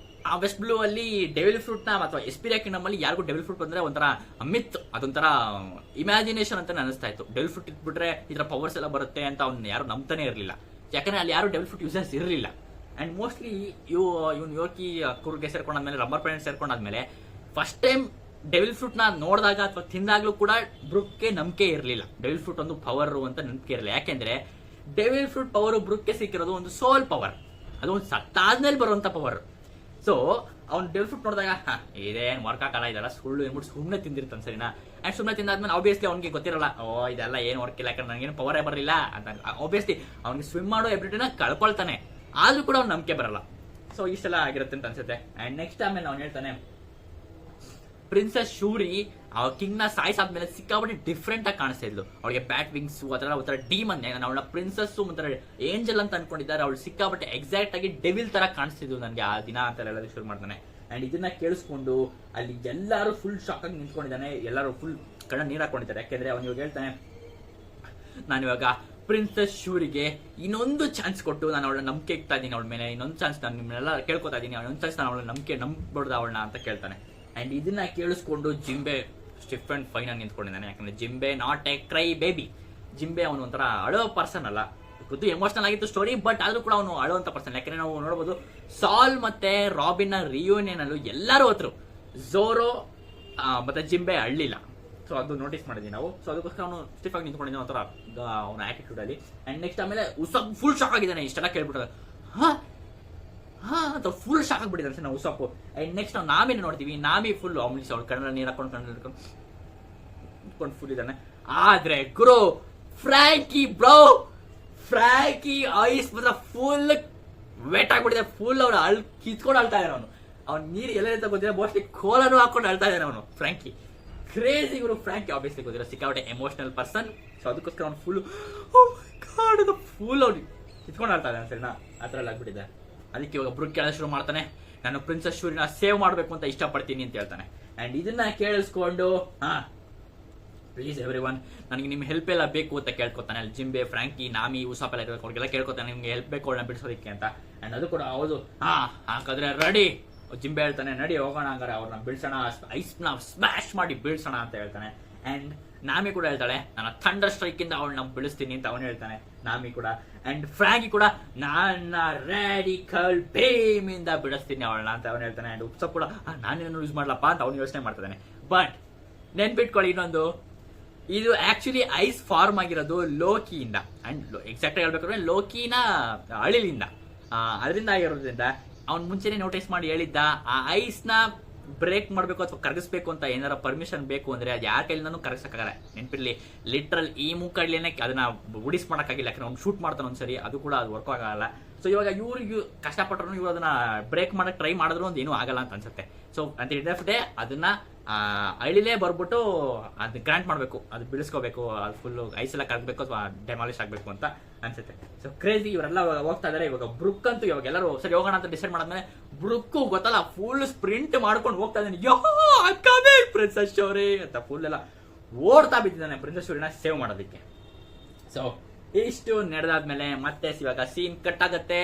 ಆ ವೆಸ್ಟ್ ಬ್ಲೂ ಅಲ್ಲಿ ಡೆವಿಲ್ ಫ್ರೂಟ್ ನ ಅಥವಾ ಎಸ್ಪಿರಿಯಾ ಕಿಂಗ್ಡಮ್ ಅಲ್ಲಿ ಯಾರಿಗೂ ಡೆವಿಲ್ ಫ್ರೂಟ್ ಅಂದ್ರೆ ಒಂಥರ ಮಿತ್, ಅದೊಂಥರ ಇಮ್ಯಾಜಿನೇಷನ್ ಅಂತ ಅನಿಸ್ತಾ ಇತ್ತು. ಡೆವಿಲ್ ಫ್ರೂಟ್ ಇಟ್ಬಿಟ್ರೆ ಇದರ ಪವರ್ಸ್ ಎಲ್ಲ ಬರುತ್ತೆ ಅಂತ ಅವ್ನು ಯಾರು ನಂಬ್ತಾನೆ ಇರಲಿಲ್ಲ. ಯಾಕಂದ್ರೆ ಅಲ್ಲಿ ಯಾರು ಡೆವಿಲ್ ಫ್ರೂಟ್ ಯೂಸರ್ಸ್ ಇರಲಿಲ್ಲ. ಅಂಡ್ ಮೋಸ್ಟ್ಲಿ ಇವ್ನು ಯೋಕಿ ಕುರ್ಗೆ ಸೇರ್ಕೊಂಡಾದ್ಮೇಲೆ ರಬ್ಬರ್ ಪ್ಲಾನೆಟ್ ಸೇರ್ಕೊಂಡಾದ್ಮೇಲೆ ಫಸ್ಟ್ ಟೈಮ್ ಡೆವಿಲ್ ಫ್ರೂಟ್ ನ ನೋಡಿದಾಗ ಅಥವಾ ತಿಂದಾಗ್ಲೂ ಕೂಡ ಬ್ರೂಕ್ಗೆ ನಂಬಿಕೆ ಇರಲಿಲ್ಲ. ಡೆವಿಲ್ ಫ್ರೂಟ್ ಒಂದು ಪವರ್ ಅಂತ ನಂಬಿಕೆ ಇರಲಿಲ್ಲ. ಯಾಕೆಂದ್ರೆ ಡೆವಿಲ್ ಫ್ರೂಟ್ ಪವರ್ ಬ್ರೂಕ್ಗೆ ಸಿಕ್ಕಿರೋದು ಒಂದು ಸೋಲ್ ಪವರ್, ಅದು ಒಂದು ಸತ್ತಾದ್ಮೇಲೆ ಬರುವಂತ ಪವರ್. ಸೊ ಅವ್ನು ಡೆವಿಲ್ ಫ್ರೂಟ್ ನೋಡಿದಾಗ ಇದೇನ್ ವರ್ಕ್ ಆಗಲ್ಲ, ಇದೆಲ್ಲ ಸುಳ್ಳು ಏನ್ಬಿಟ್ಟು ಸುಮ್ಮನೆ ತಿಂದಿರ್ತಾನೆ. ಸರಿನಾ? ಅಂಡ್ ಸುಮ್ಮನೆ ತಿಂದಾದ್ಮೇಲೆ ಆಬ್ವಿಯಸ್ಲಿ ಅವ್ನಿಗೆ ಗೊತ್ತಿರಲ್ಲ, ಇದೆಲ್ಲ ಏನು ವರ್ಕ್ ಇಲ್ಲ, ಯಾಕಂದ್ರೆ ನನಗೇನು ಪವರೇ ಬರಲಿಲ್ಲ ಅಂತ. ಆಬ್ವಿಯಸ್ಲಿ ಅವ್ನಿಗೆ ಸ್ವಿಮ್ ಮಾಡೋ ಎಬಿಲಿಟಿನ ಕಳ್ಕೊಳ್ತಾನೆ, ಆದ್ರೂ ಕೂಡ ಅವ್ನು ನಂಬಿಕೆ ಬರಲ್ಲ. ಸೊ ಇಷ್ಟೆಲ್ಲ ಆಗಿರುತ್ತೆ ಅಂತ ಅನ್ಸುತ್ತೆ. ಅಂಡ್ ನೆಕ್ಸ್ಟ್ ಆಮೇಲೆ ಅವ್ನು ಹೇಳ್ತಾನೆ, ಪ್ರಿನ್ಸೆಸ್ ಶೂರಿ ಆ ಕಿಂಗ್ ನ ಸಾಯಿಸಾದ್ಮೇಲೆ ಸಿಕ್ಕಾಪಟ್ಟೆ ಡಿಫ್ರೆಂಟ್ ಆಗಿ ಕಾಣಿಸ್ತಾ ಇದ್ಲು. ಅವಳಿಗೆ ಬ್ಯಾಟ್ ವಿಂಗ್ಸ್ ಅದೆಲ್ಲ ಒಂಥರ ಡೀಮನ್, ಅವಳ ಪ್ರಿನ್ಸೆಸ್ ಒಂಥರ ಏಂಜಲ್ ಅಂತ ಅನ್ಕೊಂಡಿದ್ದಾರೆ. ಅವಳು ಸಿಕ್ಕಾಪಟ್ಟೆ ಎಕ್ಸಾಕ್ಟ್ ಆಗಿ ಡೆವಿಲ್ ತರ ಕಾಣಿಸ್ತಿದ್ಲು ನನಗೆ ಆ ದಿನ ಅಂತ ಹೇಳೋದಕ್ಕೆ ಶುರು ಮಾಡ್ತಾನೆ. ಅಂಡ್ ಇದನ್ನ ಕೇಳಿಸ್ಕೊಂಡು ಅಲ್ಲಿ ಎಲ್ಲರೂ ಫುಲ್ ಶಾಕ್ ಆಗಿ ನಿಂತ್ಕೊಂಡಿದ್ದಾನೆ. ಎಲ್ಲರೂ ಫುಲ್ ಕಣ್ಣ ನೀರ್ ಹಾಕೊಂಡಿದ್ದಾರೆ. ಯಾಕೆಂದ್ರೆ ಅವನು ಇವಾಗ ಹೇಳ್ತಾನೆ, ನಾನಿವಾಗ ಪ್ರಿನ್ಸೆಸ್ ಶೂರಿಗೆ ಇನ್ನೊಂದು ಚಾನ್ಸ್ ಕೊಟ್ಟು ನಾನು ಅವಳ ನಂಬಿಕೆ ಇಡ್ತಾ ಇದ್ದೀನಿ, ಅವಳ ಮೇಲೆ ಇನ್ನೊಂದು ಚಾನ್ಸ್ ನಾನು ನಿಮ್ಮನ್ನೆಲ್ಲ ಕೇಳ್ಕೊತಾ ಇದ್ದೀನಿ, ಇನ್ನೊಂದು ಚಾನ್ಸ್ ನಾನು ಅವಳ ನಂಬಿಬಿಡ್ದ ಅವಳನ್ನ ಅಂತ ಕೇಳ್ತಾನೆ. ಅಂಡ್ ಇದನ್ನ ಕೇಳಿಸ್ಕೊಂಡು ಜಿಂಬೆ ಸ್ಟಿಫ್ ಅಂಡ್ ಫೈನ್ ಆಗಿ ನಿಂತ್ಕೊಂಡಿದ್ದಾನೆ. ಯಾಕಂದ್ರೆ ಜಿಂಬೆ ನಾಟ್ ಎ ಕ್ರೈ ಬೇಬಿ. ಜಿಂಬೆ ಅವನು ಒಂಥರ ಅಳೋ ಪರ್ಸನ್ ಅಲ್ಲ. ಗೊತ್ತು ಎಮೋಷನಲ್ ಆಗಿತ್ತು ಸ್ಟೋರಿ, ಬಟ್ ಆದ್ರೂ ಕೂಡ ಅವನು ಅಳುವಂತ ಪರ್ಸನ್. ಯಾಕಂದ್ರೆ ನಾವು ನೋಡಬಹುದು ಸಾಲ್ ಮತ್ತೆ ರಾಬಿನ್ ರಿಯೂನಿಯನ್ ಅಲ್ಲೂ ಎಲ್ಲರೂ ಹೋದ್ರು, ಝೋರೋ ಮತ್ತೆ ಜಿಂಬೆ ಅಳ್ಳಿಲ್ಲ. ಸೊ ಅದು ನೋಟಿಸ್ ಮಾಡಿದ್ವಿ ನಾವು. ಸೊ ಅದಕ್ಕೋಸ್ಕರ ಅವನು ಸ್ಟಿಫ್ ಆಗಿ ನಿಂತ್ಕೊಂಡಿದ್ದಾನೆ ಒಂಥರ ಅವನ ಆಟಿಟ್ಯೂಡ್ ಅಲ್ಲಿ. ಅಂಡ್ ನೆಕ್ಸ್ಟ್ ಆಮೇಲೆ ಉಸಪ್ ಫುಲ್ ಶಾಕ್ ಆಗಿದ್ದಾನೆ. ಇಷ್ಟೆಲ್ಲ ಕೇಳ್ಬಿಟ್ರೆ ಅಂತ ಫುಲ್ ಶಾಕ್ ಆಗ್ಬಿಟ್ಟಿದ್ದಾನೆ ನಾವು ಉಸಪ್ಪು. ಅಂಡ್ ನೆಕ್ಸ್ಟ್ ನಾವು ನಾಮಿನ ನೋಡ್ತೀವಿ. ನಾಮಿ ಫುಲ್ ಆಮ್ಲಿಸ್ ಅವಳು ಕಣ್ಣಲ್ಲಿ ನೀರು ಹಾಕೊಂಡು ಫುಲ್ ಇದ್ದಾನೆ. ಆದ್ರೆ ಗುರು ಫ್ರಾಂಕಿ ಬ್ರೋ ಫ್ರಾಂಕಿ ಐಸ್ ಮಾತ್ರ ಫುಲ್ ವೆಟ್ ಆಗ್ಬಿಟ್ಟಿದೆ. ಫುಲ್ ಅವ್ನು ಕಿತ್ಕೊಂಡು ಅಳ್ತಾ ಇದ್ದಾನೆ ಅವನು. ಅವ್ನು ನೀರು ಎಲ್ಲ ಗೊತ್ತಿಲ್ಲ, ಮೋಸ್ಟ್ಲಿ ಕೋಲನ್ನು ಹಾಕೊಂಡು ಅಳ್ತಾ ಇದ್ದಾನೆ ಅವನು ಫ್ರಾಂಕಿ. ಕ್ರೇಜಿ ಗುರು. ಫ್ರಾಂಕಿ ಆಬ್ವಿಯಸ್ಲಿ ಗೊತ್ತಿಲ್ಲ, ಸಿಕ್ಕಾಪಟ್ಟೆ ಎಮೋಷನಲ್ ಪರ್ಸನ್. ಸೊ ಅದಕ್ಕೋಸ್ಕರ ಅವ್ನು ಫುಲ್ ಫುಲ್ ಅವ್ನು ಕಿತ್ಕೊಂಡು ಆಡ್ತಾ ಇದ್ದಾನೆ ಸರಿನಾ, ಆ ಥರ ಎಲ್ಲ ಆಗ್ಬಿಟ್ಟಿದೆ. ಅದಕ್ಕೆ ಇವಾಗ ಬ್ರೂಕ್ ಕೇಳೋದು ಶುರು ಮಾಡ್ತಾನೆ, ನಾನು ಪ್ರಿನ್ಸಸ್ ಶೂರಿನ ಸೇವ್ ಮಾಡಬೇಕು ಅಂತ ಇಷ್ಟಪಡ್ತೀನಿ ಅಂತ ಹೇಳ್ತಾನೆ. ಅಂಡ್ ಇದನ್ನ ಕೇಳಿಸ್ಕೊಂಡು ಪ್ಲೀಸ್ ಎವ್ರಿ ಒನ್, ನನಗೆ ನಿಮ್ಮ ಹೆಲ್ಪ್ ಎಲ್ಲ ಬೇಕು ಅಂತ ಕೇಳ್ಕೊತಾನೆ. ಅಲ್ಲಿ ಜಿಂಬೆ, ಫ್ರಾಂಕಿ, ನಾಮಿ, ಉಸಾಪ್ ಎಲ್ಲ ಇರೋದು ಅವ್ರಿಗೆಲ್ಲ ಕೇಳ್ಕೊತಾನೆ, ನಿಮ್ಗೆ ಹೆಲ್ಪ್ ಬೇಕು ಅವ್ರನ್ನ ಬಿಡಿಸೋದಕ್ಕೆ ಅಂತ. ಅಂಡ್ ಅದು ಕೂಡ ಹೌದು, ಹಾಗಾದ್ರೆ ರೆಡಿ. ಜಿಂಬೆ ಹೇಳ್ತಾನೆ, ನಡಿ ಹೋಗೋಣ ಹಂಗಾರೆ ಅವ್ರನ್ನ ಬಿಡಿಸೋಣ, ಐಸ್ನ ಸ್ಮ್ಯಾಶ್ ಮಾಡಿ ಬಿಡಿಸೋಣ ಅಂತ ಹೇಳ್ತಾನೆ. ಅಂಡ್ ನಾಮಿ ಕೂಡ ಹೇಳ್ತಾಳೆ, ನಾನು ಥಂಡರ್ ಸ್ಟ್ರೈಕ್ ಇಂದ ಅವಳನ್ನ ಬಿಡಿಸ್ತೀನಿ ಅಂತ ಅವನು ಹೇಳ್ತಾನೆ, ನಾಮಿ ಕೂಡ. ಅಂಡ್ ಫ್ರಾಂಕಿ ಕೂಡ ನನ್ನ ರ್ಯಾಡಿಕಲ್ ಬೇಮ್ ಇಂದ ಬಿಡಿಸ್ತೀನಿ ಅವಳನ್ನ ಅಂತ ಅವನು ಹೇಳ್ತಾನೆ. ಅಂಡ್ ಉಪ್ಸಪ್ ಕೂಡ ನಾನೇನು ಯೂಸ್ ಮಾಡ್ಲಪ್ಪ ಅಂತ ಅವನು ಯೋಚನೆ ಮಾಡ್ತಾನೆ. ಬಟ್ ನೆನ್ಪಿಟ್ಕೊಳ್ಳಿ ಇನ್ನೊಂದು, ಇದು ಆಕ್ಚುಲಿ ಐಸ್ ಫಾರ್ಮ್ ಆಗಿರೋದು ಲೋಕಿಯಿಂದ. ಅಂಡ್ ಎಕ್ಸಾಕ್ಟ್ ಆಗಿ ಹೇಳ್ಬೇಕಾದ್ರೆ ಲೋಕಿನ ಅಳಿಲಿಂದ, ಅದರಿಂದ ಆಗಿರೋದ್ರಿಂದ ಅವ್ನು ಮುಂಚೆನೆ ನೋಟಿಸ್ ಮಾಡಿ ಹೇಳಿದ್ದ, ಆ ಐಸ್ನ ಬ್ರೇಕ್ ಮಾಡಬೇಕು ಅಥವಾ ಕರಗಿಸ್ಬೇಕು ಅಂತ ಏನಾರ ಪರ್ಮಿಷನ್ ಬೇಕು ಅಂದ್ರೆ ಅದು ಯಾರ ಕೈಲಿಂದನೂ ಕರಗಿಸಕ್ಕಾಗಲ್ಲ. ನೆನಪಿರ್ಲಿ, ಲಿಟ್ರಲ್ ಈ ಮೂಕಡ್ಲೇನೆ ಅದನ್ನ ಉಡಿಸ್ ಮಾಡೋಕ್ಕಾಗಿಲ್ಲ, ಯಾಕಂದ್ರೆ ಅವ್ನು ಶೂಟ್ ಮಾಡ್ತಾನೆ ಒಂದ್ಸರಿ, ಅದು ಕೂಡ ಅದು ವರ್ಕ್ ಆಗಲ್ಲ. ಸೊ ಇವಾಗ ಇವ್ರಿಗೆ ಕಷ್ಟಪಟ್ಟರು, ಇವ್ರು ಅದನ್ನ ಬ್ರೇಕ್ ಮಾಡಕ್ ಟ್ರೈ ಮಾಡಿದ್ರು ಒಂದು ಏನೂ ಆಗಲ್ಲ ಅಂತ ಅನ್ಸುತ್ತೆ. ಸೊ ಅಂತ ಡೇ ಅದನ್ನ ಅಳಿಲೇ ಬರ್ಬಿಟ್ಟು ಅದು ಗ್ರಾಂಟ್ ಮಾಡಬೇಕು, ಅದು ಬಿಡಿಸ್ಕೋಬೇಕು, ಅದು ಫುಲ್ ಐಸ್ ಎಲ್ಲ ಕರಗಬೇಕು ಅಥವಾ ಡೆಮಾಲಿಶ್ ಆಗಬೇಕು ಅಂತ ಅನ್ಸುತ್ತೆ. ಸೊ ಕ್ರೇಜಿ ಇವರೆಲ್ಲ ಹೋಗ್ತಾ ಇದಾರೆ. ಇವಾಗ ಬ್ರುಕ್ ಅಂತೂ ಇವಾಗ ಎಲ್ಲರೂ ಸರಿ ಹೋಗೋಣ ಅಂತ ಡಿಸೈಡ್ ಮಾಡಿದ್ಮೇಲೆ ಬ್ರುಕ್ಕು ಗೊತ್ತಲ್ಲ ಫುಲ್ ಸ್ಪ್ರಿಂಟ್ ಮಾಡ್ಕೊಂಡು ಹೋಗ್ತಾ ಇದ್ದಾನೆ, ಪ್ರಿನ್ಸಸ್ ಶೋರಿ ಅಂತ ಫುಲ್ ಎಲ್ಲ ಓಡ್ತಾ ಬಿದ್ದಿದ್ದಾನೆ ಪ್ರಿನ್ಸಸ್ ಶೋರಿನ ಸೇವ್ ಮಾಡೋದಕ್ಕೆ. ಸೊ ಇಷ್ಟು ನಡೆದಾದ್ಮೇಲೆ ಮತ್ತೆ ಇವಾಗ ಸೀನ್ ಕಟ್ ಆಗುತ್ತೆ.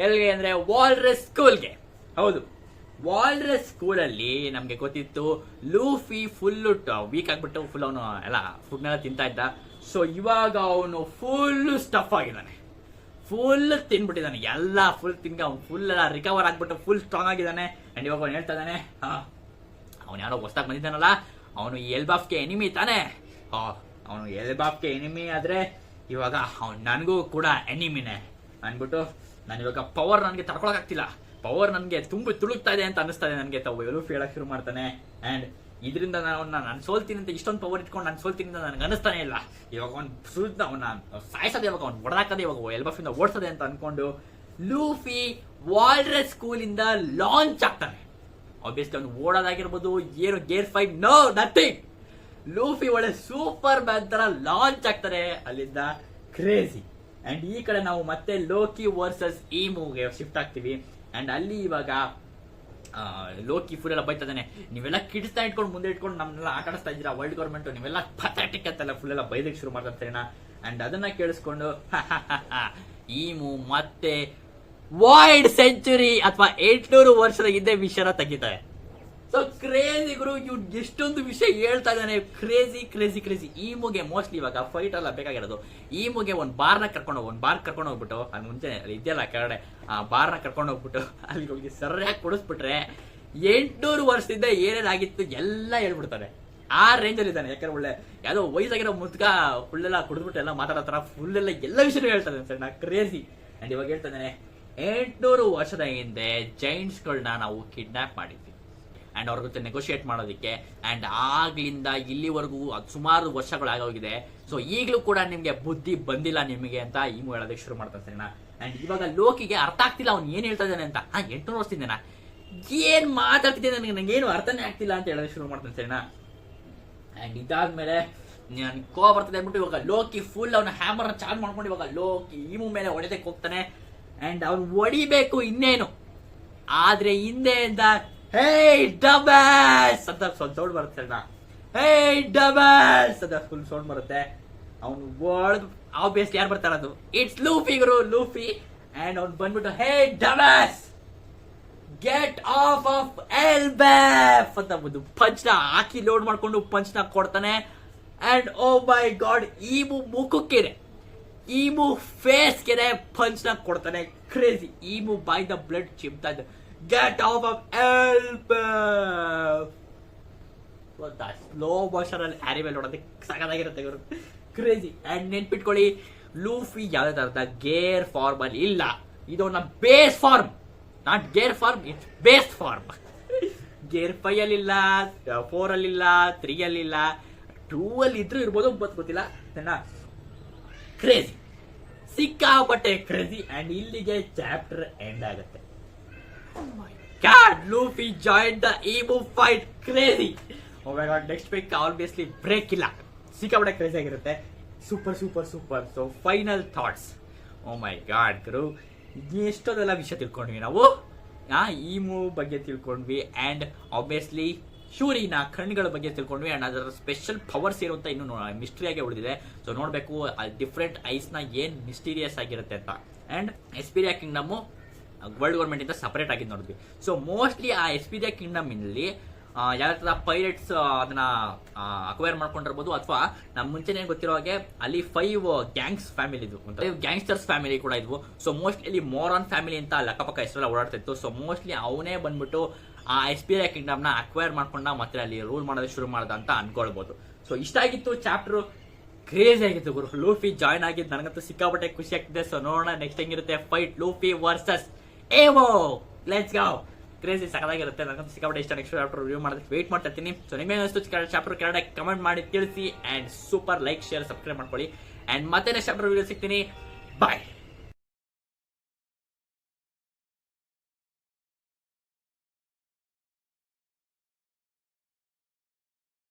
ಎಲ್ಲಿಗೆ ಅಂದ್ರೆ ವಾಲ್ರಸ್ ಸ್ಕೂಲ್ಗೆ. ಹೌದು, ವಾಲ್ರಸ್ ಸ್ಕೂಲಲ್ಲಿ ನಮ್ಗೆ ಗೊತ್ತಿತ್ತು ಲೂಫಿ ಫುಲ್ ವೀಕ್ ಆಗ್ಬಿಟ್ಟು ಫುಲ್ ಅವನು ಎಲ್ಲ ಫುಡ್ನೆಲ್ಲ ತಿಂತಾ ಇದ್ದ. ಸೊ ಇವಾಗ ಅವನು ಫುಲ್ ಸ್ಟಫ್ ಆಗಿದ್ದಾನೆ, ಫುಲ್ ತಿನ್ಬಿಟ್ಟಿದ್ದಾನೆ, ಎಲ್ಲ ಫುಲ್ ತಿನ್ಕ ಅವ್ನು ಫುಲ್ ಎಲ್ಲ ರಿಕವರ್ ಆಗ್ಬಿಟ್ಟು ಫುಲ್ ಸ್ಟ್ರಾಂಗ್ ಆಗಿದ್ದಾನೆ. ಅಂಡ್ ಇವಾಗ ಅವ್ನು ಹೇಳ್ತಾ ಇದ್ದಾನೆ, ಅವ್ನು ಯಾರೋ ಹೊಸ್ದಾಗಿ ಬಂದಿದ್ದಾನಲ್ಲ, ಅವನು ಎಲ್ಬಾಫ್ಗೆ ಎನಿಮಿ ತಾನೆ, ಅವನು ಎಲ್ಬಾಫ್ಗೆ ಎನಿಮಿ ಆದ್ರೆ ಇವಾಗ ಅವ್ನು ನನಗೂ ಕೂಡ ಎನಿಮಿನೇ ಅಂದ್ಬಿಟ್ಟು, ನಾನು ಇವಾಗ ಪವರ್ ನನಗೆ ತಡ್ಕೊಳಕ್ ಆಗ್ತಿಲ್ಲ, ಪವರ್ ನನಗೆ ತುಂಬಿ ತುಳುಕ್ತಾ ಇದೆ ಅಂತ ಅನಿಸ್ತಾ ಇದೆ ನನಗೆ ತಾವು ಲೂಫಿ ಹೇಳಕ್ ಶುರು ಮಾಡ್ತಾನೆ. ಅಂಡ್ ಇದರಿಂದ ನಾನು ಸೋಲ್ತೀನಿ ಅಂತ ಇಷ್ಟೊಂದು ಪವರ್ ಇಟ್ಕೊಂಡು ನಾನು ಸೋಲ್ತೀನಿ ಅಂತ ನನಗೆ ಅನಿಸ್ತಾನೆ ಇಲ್ಲ. ಇವಾಗ ಅವ್ನು ಸುಳ್ದ ಅವನ ಸಾಯಿಸೋದೆ, ಇವಾಗ ಅವ್ನು ಹೊಡೆದಾಕದೆ, ಇವಾಗ ಎಲ್ಬಾಫಿಂದ ಓಡಿಸೋದೆ ಅಂತ ಅನ್ಕೊಂಡು ಲೂಫಿ ವಾಲ್ರಸ್ ಸ್ಕೂಲಿಂದ ಲಾಂಚ್ ಆಗ್ತಾನೆ. ಆಬ್ವಿಯಸ್ಲಿ ಅವ್ನು ಓಡೋದಾಗಿರ್ಬೋದು, ಏನು ಗೇರ್ 5 ನೋ ನಥಿಂಗ್. ಲೂಫಿ ಒಳ್ಳೆ ಸೂಪರ್ ಮ್ಯಾನ್ ತರ ಲಾಂಚ್ ಆಗ್ತಾರೆ ಅಲ್ಲಿಂದ. ಕ್ರೇಜಿ. ಅಂಡ್ ಈ ಕಡೆ ನಾವು ಮತ್ತೆ ಲೋಕಿ ವರ್ಸಸ್ ಈಮುಗೆ ಶಿಫ್ಟ್ ಆಗ್ತೀವಿ. ಅಂಡ್ ಅಲ್ಲಿ ಇವಾಗ ಲೋಕಿ ಫುಲ್ ಎಲ್ಲ ಬೈತಾ ಇದ್ದಾನೆ, ನೀವೆಲ್ಲ ಕಿಡ್ಸ್ತಾ ಇಟ್ಕೊಂಡು ಮುಂದೆ ಇಟ್ಕೊಂಡು ನಮ್ನೆಲ್ಲ ಆಟ ಆಡಿಸ್ತಾ ಇದ್ದೀರಾ ವರ್ಲ್ಡ್ ಗೌರ್ಮೆಂಟ್, ನೀವೆಲ್ಲ ಪಥಾಟಿಕ್ ಅಂತೆಲ್ಲ ಫುಲ್ ಎಲ್ಲ ಬೈದಕ್ಕೆ ಶುರು ಮಾಡ್ತಾರೆ. ಅಂಡ್ ಅದನ್ನ ಕೇಳಿಸ್ಕೊಂಡು ಈಮು ಮತ್ತೆ ವಾಯ್ಡ್ ಸೆಂಚುರಿ ಅಥವಾ 800 ವರ್ಷದ ಹಿಂದೆ ವಿಷಯನ ತೆಗಿತಾರೆ. ಸೊ ಕ್ರೇಜಿ ಗುರು, ಇವ್ ಎಷ್ಟೊಂದು ವಿಷಯ ಹೇಳ್ತಾ ಇದ್ದಾನೆ. Crazy crazy crazy. ಈಮುಗೆ ಮೋಸ್ಟ್ಲಿ ಇವಾಗ ಫೈಟ್ ಎಲ್ಲ ಬೇಕಾಗಿರೋದು, ಈಮುಗೆ ಒಂದು ಬಾರ್ ಕರ್ಕೊಂಡು ಹೋಗ್ಬಿಟ್ಟು, ಅಲ್ಲಿ ಮುಂಚೆ ಇದೆಯಲ್ಲ ಕೆಳಗಡೆ ಆ ಬಾರ್ನ ಕರ್ಕೊಂಡು ಹೋಗ್ಬಿಟ್ಟು ಅಲ್ಲಿ ಹೋಗಿ ಸರಿಯಾಗಿ ಕೊಡಿಸ್ಬಿಟ್ರೆ 800 ವರ್ಷದಿಂದ ಏನೇನಾಗಿತ್ತು ಎಲ್ಲ ಹೇಳ್ಬಿಡ್ತಾರೆ. ಆ ರೇಂಜಲ್ಲಿ ಇದ್ದಾನೆ. ಯಾಕಂದ್ರೆ ಒಳ್ಳೆ ಯಾವ್ದೋ ವಯಸ್ಸಾಗಿರೋ ಮುದ್ಕ ಫುಲ್ಲೆಲ್ಲ ಕುಡಿದ್ಬಿಟ್ಟು ಎಲ್ಲ ಮಾತಾಡೋತರ ಫುಲ್ ಎಲ್ಲ ವಿಷಯ ಹೇಳ್ತಾರೆ ಸರ್. ನಾ ಕ್ರೇಜಿ. ಅಂಡ್ ಇವಾಗ ಹೇಳ್ತಾ ಇದ್ದಾನೆ, 800 ವರ್ಷದ ಹಿಂದೆ ಜೈಂಟ್ಸ್ಗಳನ್ನ ನಾವು ಕಿಡ್ನಾಪ್ ಮಾಡಿದ್ವಿ ಅಂಡ್ ಅವ್ರ ಜೊತೆ ನೆಗೋಷಿಯೇಟ್ ಮಾಡೋದಕ್ಕೆ. ಅಂಡ್ ಆಗ್ಲಿಂದ ಇಲ್ಲಿವರೆಗೂ ಸುಮಾರು ವರ್ಷಗಳಾಗೋಗಿದೆ. ಸೊ ಈಗಲೂ ಕೂಡ ನಿಮ್ಗೆ ಬುದ್ಧಿ ಬಂದಿಲ್ಲ ನಿಮಗೆ ಅಂತ ಈಮು ಹೇಳೋದಕ್ಕೆ ಶುರು ಮಾಡ್ತಾನೆ ಸರಿನಾ. ಅಂಡ್ ಇವಾಗ ಲೋಕಿಗೆ ಅರ್ಥ ಆಗ್ತಿಲ್ಲ ಅವ್ನು ಏನ್ ಹೇಳ್ತಾ ಇದ್ದಾನೆ ಅಂತ. 800 ವರ್ಷದಿಂದ ಏನ್ ಮಾತಾಡ್ತಿದ್ದೆ ನನಗೆ ಏನು ಅರ್ಥನೇ ಆಗ್ತಿಲ್ಲ ಅಂತ ಹೇಳೋದಕ್ಕೆ ಶುರು ಮಾಡ್ತಾನೆ ಸರಿನಾ. ಅಂಡ್ ಇದಾದ್ಮೇಲೆ ನನ್ಗೆ ಕೋಪ ಬರ್ತದೆ ಅಂದ್ಬಿಟ್ಟು ಇವಾಗ ಲೋಕಿ ಫುಲ್ ಅವನ ಹ್ಯಾಮರ್ನ ಚಾರ್ಜ್ ಮಾಡ್ಕೊಂಡು ಇವಾಗ ಲೋಕಿ ಈಮು ಮೇಲೆ ಹೊಡೆದಕ್ಕೆ ಹೋಗ್ತಾನೆ. ಅಂಡ್ ಅವ್ನು ಹೊಡಿಬೇಕು ಇನ್ನೇನು, ಆದ್ರೆ ಹಿಂದೆಯಿಂದ ಹೇ ಡಬಲ್ಸ್ ಅಂತ ಸೌಂಡ್ ಬರುತ್ತೆ ಅಣ್ಣ, ಹೇ ಡಬಲ್ಸ್ ಅಂತ ಫುಲ್ ಸೌಂಡ್ ಬರುತ್ತೆ. ಅವನು ವರ್ಡ್ ಆಬ್ವಿಯಸ್ಲಿ ಯಾರು ಬರ್ತಾರ, ಅದು it's Luffy Guru, Luffy. And ಅವ್ನು ಬಂದ್ಬಿಟ್ಟು ಹೇ ಡಬಲ್ಸ್ ಗೆಟ್ ಆಫ್ ಆಫ್ ಎಲ್ಬಾಫ್ ಅಂತ ಒಂದು ಪಂಚ್ನ ಹಾಕಿ ಲೋಡ್ ಮಾಡ್ಕೊಂಡು ಪಂಚ್ನ ಕೊಡ್ತಾನೆ. ಅಂಡ್ ಓ ಮೈ ಗಾಡ್, ಈಮು ಮುಖಕ್ಕೆನೆ, ಈಮು ಫೇಸ್ಗೆನೆ ಪಂಚ್ನ ಕೊಡ್ತಾನೆ. ಕ್ರೇಜಿ. ಈಮು ಬಾಯಿಂದ ಬ್ಲಡ್ ಚಿಮ್ತಾ ಇದ್ದ. Get off of Elbaf slow motion ಅಲ್ಲಿ ಆನಿಮೇಲ್ ನೋಡೋದಕ್ಕೆ ಸಗದಾಗಿರುತ್ತೆ ಇವರು. ಕ್ರೇಜಿ. ಅಂಡ್ ನೆನ್ಪಿಟ್ಕೊಳ್ಳಿ, ಲೂಫಿ ಯಾವ್ದೇ ತರದ ಗೇರ್ ಫಾರ್ಮ್ ಅಲ್ಲಿ ಇಲ್ಲ, ಇದೊಂದು base form, not gear form, it's base form. Gear 5 ಅಲ್ಲಿಲ್ಲ, 4 ಅಲ್ಲಿಲ್ಲ, 3 ಅಲ್ಲಿಲ್ಲ, 2 ಅಲ್ಲಿ ಇದ್ರೂ ಇರ್ಬೋದು, ಗೊತ್ತಿಲ್ಲ. ಕ್ರೇಜಿ. ಸಿಕ್ಕಾಪಟ್ಟೆ ಕ್ರೇಜಿ. ಅಂಡ್ ಇಲ್ಲಿಗೆ ಚಾಪ್ಟರ್ ಎಂಡ್ ಆಗುತ್ತೆ. God, Luffy joined the Emu fight, crazy. Oh my god, next week obviously break ಇಲ್ಲ, ಸಿಕ್ಕಾಪಟ್ಟೆ ಕ್ರೇಜಿ ಆಗಿರುತ್ತೆ. Super super super. So final thoughts. Oh my God ಗುರು, ಎಷ್ಟೊಂದೆಲ್ಲ ವಿಷಯ ತಿಳ್ಕೊಂಡ್ವಿ ನಾವು. ಈಮು ಬಗ್ಗೆ ತಿಳ್ಕೊಂಡ್ವಿ, ಅಂಡ್ ಆಬ್ವಿಯಸ್ಲಿ ಶೂರಿನ ಕಣ್ಣುಗಳ ಬಗ್ಗೆ ತಿಳ್ಕೊಂಡ್ವಿ, ಅಂಡ್ ಅದರ ಸ್ಪೆಷಲ್ ಪವರ್ಸ್ ಏನು ಅಂತ ಇನ್ನೂ ಮಿಸ್ಟರಿಯಾಗಿ ಉಳಿದಿದೆ. ಸೊ ನೋಡಬೇಕು ಡಿಫ್ರೆಂಟ್ ಐಸ್ನ ಏನ್ ಮಿಸ್ಟೀರಿಯಸ್ ಆಗಿರುತ್ತೆ ಅಂತ. ಅಂಡ್ ಎಸ್ಪೀರಿಯಾ ಕಿಂಗ್ಡಮ್ ವರ್ಲ್ಡ್ ಗವರ್ಮೆಂಟ್ ಇಂದ ಸಪರೇಟ್ ಆಗಿದ್ದು ನೋಡಿದ್ವಿ. ಸೊ ಮೋಸ್ಟ್ಲಿ ಆ ಎಸ್ಪೀರಿಯಾ ಕಿಂಗ್ಡಮ್ ಇಂದಲ್ಲಿ ಯಾವ ತರ ಪೈರೇಟ್ಸ್ ಅದನ್ನ ಅಕ್ವೈರ್ ಮಾಡ್ಕೊಂಡಿರ್ಬೋದು, ಅಥವಾ ನಮ್ ಮುಂಚೆನೇ ಗೊತ್ತಿರೋ ಹಾಗೆ ಅಲ್ಲಿ 5 ಗ್ಯಾಂಗ್ಸ್ ಫ್ಯಾಮಿಲಿ ಇದ್ವು, ಗ್ಯಾಂಗ್ಸ್ಟರ್ಸ್ ಫ್ಯಾಮಿಲಿ ಕೂಡ ಇದ್ವು. ಸೊ ಮೋಸ್ಟ್ಲಿ ಮೋರಾನ್ ಫ್ಯಾಮಿಲಿ ಅಂತ ಲೆಕ್ಕಪಕ್ಕ ಹೆಸರೆಲ್ಲ ಓಡಾಡ್ತಾ ಇತ್ತು. ಸೊ ಮೋಸ್ಟ್ಲಿ ಅವನೇ ಬಂದ್ಬಿಟ್ಟು ಆ ಎಸ್ಪೀರಿಯಾ ಕಿಂಗ್ಡಮ್ ನ ಅಕ್ವೈರ್ ಮಾಡ್ಕೊಂಡ ಮತ್ತೆ ಅಲ್ಲಿ ರೂಲ್ ಮಾಡೋದು ಶುರು ಮಾಡ್ದ ಅಂತ ಅನ್ಕೊಳ್ಬಹುದು. ಸೊ ಇಷ್ಟ ಆಗಿತ್ತು ಚಾಪ್ಟರ್, ಕ್ರೇಜಿ ಆಗಿತ್ತು ಗುರು. ಲೂಫಿ ಜಾಯ್ನ್ ಆಗಿದ್ದು ನನಗಂತೂ ಸಿಕ್ಕಾಪಟ್ಟೆ ಖುಷಿ ಆಗ್ತಿದೆ. ಸೊ ನೋಡೋಣ ನೆಕ್ಸ್ಟ್ ಹೆಂಗಿರುತ್ತೆ ಫೈಟ್ ಲೂಫಿ ವರ್ಸಸ್ ಏವೋ. Let's go. ಕ್ರೇಜಿ ಸಕಲಾಗಿರುತ್ತೆ. ನನಗಂತೂ ಸಿಕ್ಕಾಪಟ್ಟೆ ಇಷ್ಟ. ನೆಕ್ಸ್ಟ್ ಚಾಪ್ಟರ್ ರಿವ್ಯೂ ಮಾಡೋದಕ್ಕೆ ವೇಟ್ ಮಾಡ್ತಾ ಇರ್ತೀನಿ. ಸೊ ನಿಮಗೆ ಅನಿಸ್ತು ಚಾಪ್ಟರ್ ಕೆಳಗಡೆ ಕಮೆಂಟ್ ಮಾಡಿ ತಿಳಿಸಿ, and super like share subscribe ಮಾಡ್ಕೊಳ್ಳಿ. ಅಂಡ್ ಮತ್ತೆ ನೆಕ್ಸ್ಟ್ ಚಾಪ್ಟರ್ ವಿಡಿಯೋ ಸಿಗ್ತೀನಿ. ಬಾಯ್.